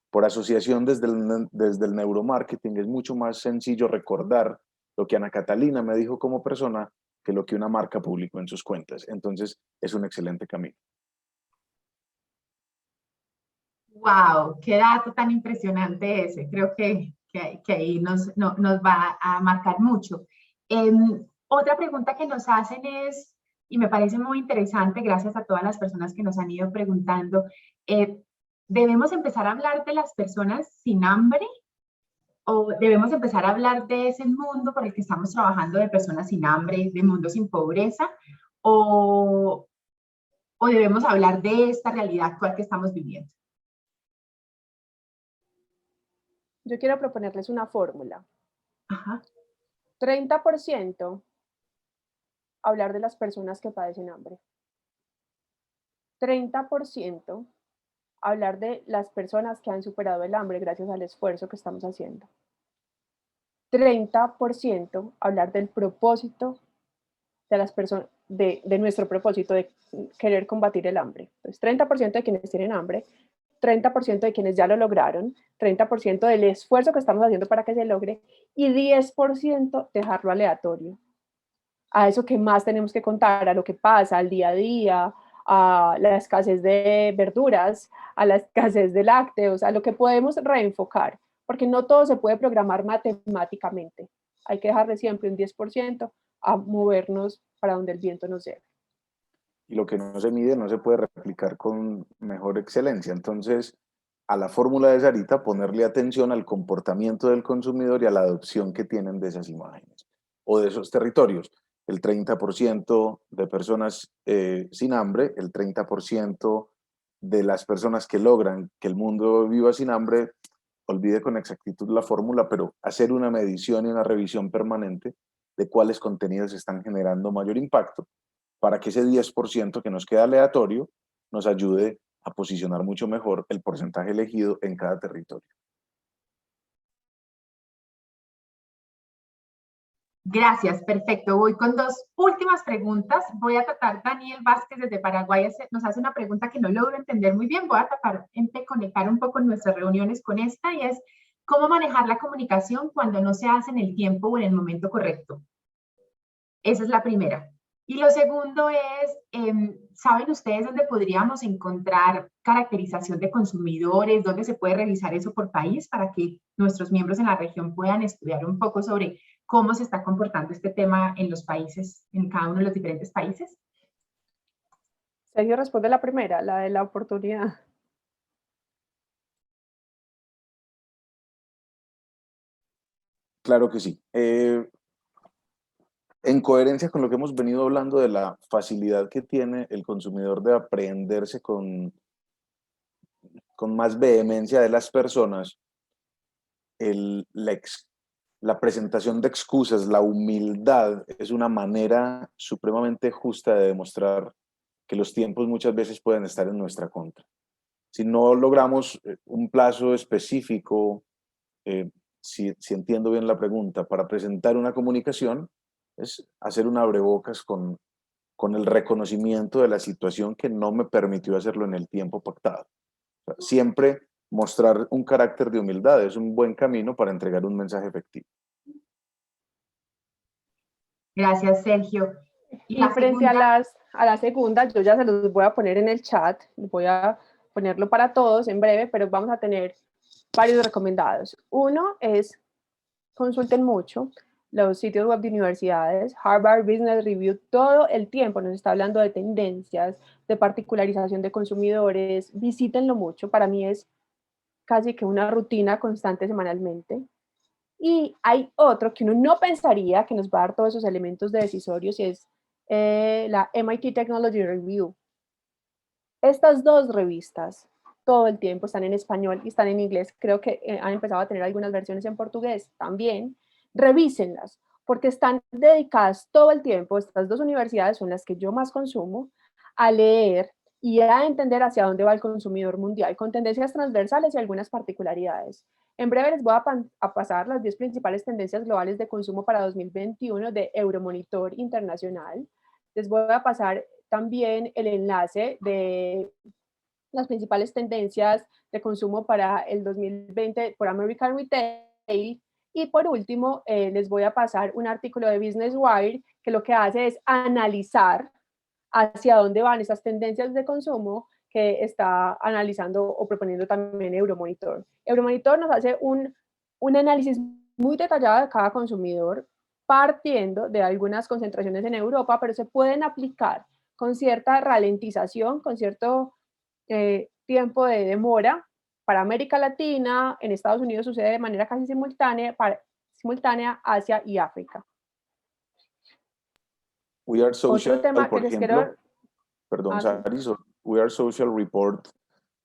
Por asociación, desde el neuromarketing es mucho más sencillo recordar lo que Ana Catalina me dijo como persona que lo que una marca publicó en sus cuentas. Entonces, es un excelente camino. Wow, qué dato tan impresionante ese. Creo que ahí nos va a marcar mucho. Otra pregunta que nos hacen es, y me parece muy interesante, gracias a todas las personas que nos han ido preguntando, ¿debemos empezar a hablar de las personas sin hambre? ¿O debemos empezar a hablar de ese mundo por el que estamos trabajando, de personas sin hambre, de mundo sin pobreza? ¿O debemos hablar de esta realidad actual que estamos viviendo? Yo quiero proponerles una fórmula. Ajá. 30% hablar de las personas que padecen hambre. 30% hablar de las personas que han superado el hambre gracias al esfuerzo que estamos haciendo. 30% hablar del propósito de las personas, de nuestro propósito de querer combatir el hambre. Entonces, 30% de quienes tienen hambre, 30% de quienes ya lo lograron, 30% del esfuerzo que estamos haciendo para que se logre, y 10% dejarlo aleatorio. A eso que más tenemos que contar, a lo que pasa, al día a día, a la escasez de verduras, a la escasez de lácteos, a lo que podemos reenfocar, porque no todo se puede programar matemáticamente. Hay que dejarle siempre un 10% a movernos para donde el viento nos lleve. Y lo que no se mide no se puede replicar con mejor excelencia. Entonces, a la fórmula de Sarita, ponerle atención al comportamiento del consumidor y a la adopción que tienen de esas imágenes o de esos territorios. El 30% de personas sin hambre, el 30% de las personas que logran que el mundo viva sin hambre. Olvide con exactitud la fórmula, pero hacer una medición y una revisión permanente de cuáles contenidos están generando mayor impacto, para que ese 10% que nos queda aleatorio nos ayude a posicionar mucho mejor el porcentaje elegido en cada territorio. Gracias, perfecto. Voy con dos últimas preguntas. Voy a tratar, Daniel Vázquez desde Paraguay nos hace una pregunta que no logro entender muy bien. Voy a tratar de conectar un poco nuestras reuniones con esta y es, ¿cómo manejar la comunicación cuando no se hace en el tiempo o en el momento correcto? Esa es la primera. Y lo segundo es, ¿saben ustedes dónde podríamos encontrar caracterización de consumidores? ¿Dónde se puede revisar eso por país para que nuestros miembros en la región puedan estudiar un poco sobre cómo se está comportando este tema en los países, en cada uno de los diferentes países? Sergio responde la primera, la de la oportunidad. Claro que sí. En coherencia con lo que hemos venido hablando de la facilidad que tiene el consumidor de aprenderse con más vehemencia de las personas, la presentación de excusas, la humildad, es una manera supremamente justa de demostrar que los tiempos muchas veces pueden estar en nuestra contra. Si no logramos un plazo específico, si entiendo bien la pregunta, para presentar una comunicación, es hacer un abrebocas con el reconocimiento de la situación que no me permitió hacerlo en el tiempo pactado. O sea, siempre mostrar un carácter de humildad es un buen camino para entregar un mensaje efectivo. Gracias, Sergio. Y Y la frente segunda, a la segunda, yo ya se los voy a poner en el chat, voy a ponerlo para todos en breve, pero vamos a tener varios recomendados. Uno es, consulten mucho los sitios web de universidades, Harvard Business Review, todo el tiempo nos está hablando de tendencias, de particularización de consumidores, visítenlo mucho, para mí es casi que una rutina constante semanalmente. Y hay otro que uno no pensaría que nos va a dar todos esos elementos de decisorios y es la MIT Technology Review. Estas dos revistas todo el tiempo están en español y están en inglés. Creo que han empezado a tener algunas versiones en portugués también. Revísenlas porque están dedicadas todo el tiempo, estas dos universidades son las que yo más consumo, a leer y a entender hacia dónde va el consumidor mundial con tendencias transversales y algunas particularidades. En breve les voy a pasar las 10 principales tendencias globales de consumo para 2021 de Euromonitor Internacional. Les voy a pasar también el enlace de las principales tendencias de consumo para el 2020 por American Retail. Y por último, les voy a pasar un artículo de Business Wire que lo que hace es analizar hacia dónde van esas tendencias de consumo que está analizando o proponiendo también Euromonitor. Euromonitor nos hace un análisis muy detallado de cada consumidor, partiendo de algunas concentraciones en Europa, pero se pueden aplicar con cierta ralentización, con cierto tiempo de demora para América Latina, en Estados Unidos sucede de manera casi simultánea Asia y África. We Are Otro Social, tema que por les ejemplo, quiero... perdón, Sí. Saris, We Are Social Report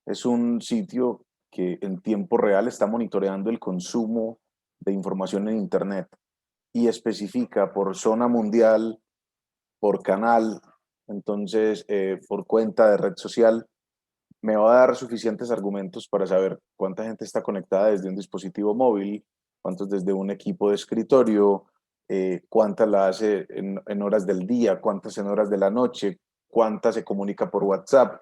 es un sitio que en tiempo real está monitoreando el consumo de información en Internet y especifica por zona mundial, por canal, entonces por cuenta de red social, me va a dar suficientes argumentos para saber cuánta gente está conectada desde un dispositivo móvil, cuántos desde un equipo de escritorio, cuántas la hace en horas del día, cuántas en horas de la noche, cuánta se comunica por WhatsApp,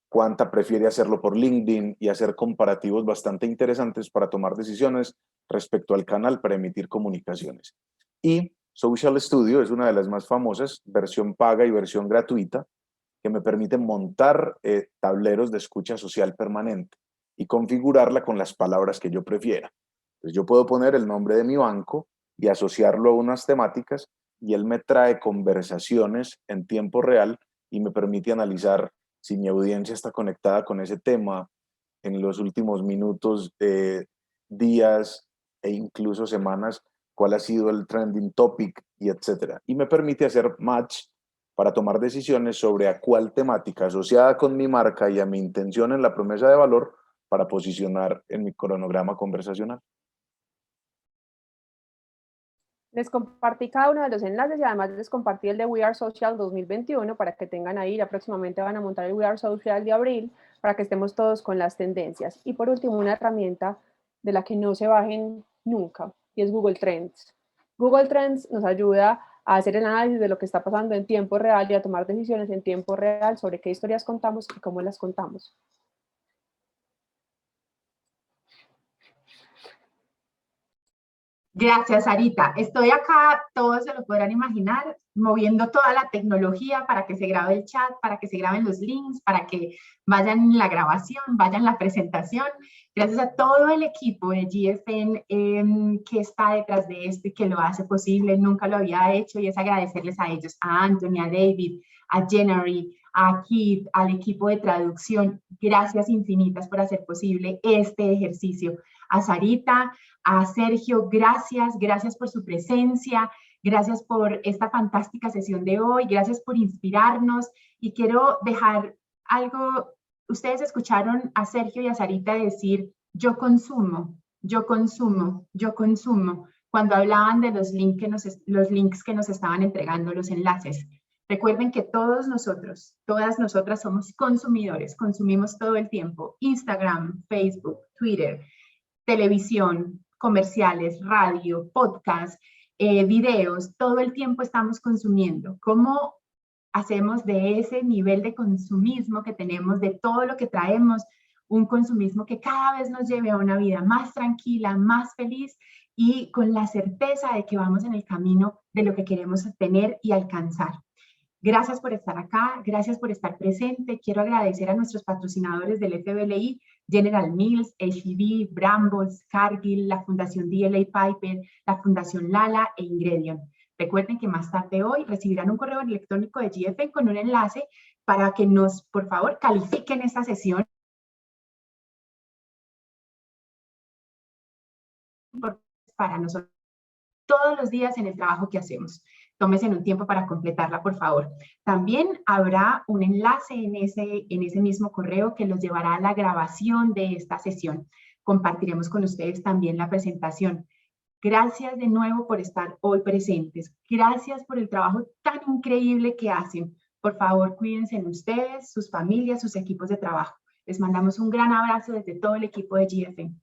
cuánta prefiere hacerlo por LinkedIn y hacer comparativos bastante interesantes para tomar decisiones respecto al canal para emitir comunicaciones. Y Social Studio es una de las más famosas, versión paga y versión gratuita, que me permiten montar tableros de escucha social permanente y configurarla con las palabras que yo prefiera. Entonces yo puedo poner el nombre de mi banco y asociarlo a unas temáticas y él me trae conversaciones en tiempo real y me permite analizar si mi audiencia está conectada con ese tema en los últimos minutos, días e incluso semanas, cuál ha sido el trending topic y etcétera. Y me permite hacer match para tomar decisiones sobre a cuál temática asociada con mi marca y a mi intención en la promesa de valor para posicionar en mi cronograma conversacional. Les compartí cada uno de los enlaces y además les compartí el de We Are Social 2021 para que tengan ahí, ya próximamente van a montar el We Are Social de abril para que estemos todos con las tendencias. Y por último, una herramienta de la que no se bajen nunca y es Google Trends. Google Trends nos ayuda a hacer el análisis de lo que está pasando en tiempo real y a tomar decisiones en tiempo real sobre qué historias contamos y cómo las contamos. Gracias, Sarita. Estoy acá, todos se lo podrán imaginar, moviendo toda la tecnología para que se grabe el chat, para que se graben los links, para que vayan la grabación, vayan la presentación. Gracias a todo el equipo de GFN que está detrás de esto y que lo hace posible. Nunca lo había hecho y es agradecerles a ellos, a Anthony, a David, a Jennery, a Keith, al equipo de traducción. Gracias infinitas por hacer posible este ejercicio. A Sarita, a Sergio, gracias por su presencia, gracias por esta fantástica sesión de hoy, gracias por inspirarnos y quiero dejar algo, ustedes escucharon a Sergio y a Sarita decir yo consumo, yo consumo, yo consumo, cuando hablaban de los links que nos estaban entregando, los enlaces. Recuerden que todos nosotros, todas nosotras somos consumidores, consumimos todo el tiempo, Instagram, Facebook, Twitter, televisión, comerciales, radio, podcast, videos, todo el tiempo estamos consumiendo. ¿Cómo hacemos de ese nivel de consumismo que tenemos, de todo lo que traemos, un consumismo que cada vez nos lleve a una vida más tranquila, más feliz y con la certeza de que vamos en el camino de lo que queremos tener y alcanzar? Gracias por estar acá, gracias por estar presente. Quiero agradecer a nuestros patrocinadores del FBLI, General Mills, H-E-B, Brambles, Cargill, la Fundación DLA Piper, la Fundación Lala e Ingredion. Recuerden que más tarde hoy recibirán un correo electrónico de GFN con un enlace para que nos, por favor, califiquen esta sesión para nosotros todos los días en el trabajo que hacemos. Tómense un tiempo para completarla, por favor. También habrá un enlace en ese mismo correo que los llevará a la grabación de esta sesión. Compartiremos con ustedes también la presentación. Gracias de nuevo por estar hoy presentes. Gracias por el trabajo tan increíble que hacen. Por favor, cuídense en ustedes, sus familias, sus equipos de trabajo. Les mandamos un gran abrazo desde todo el equipo de GFN.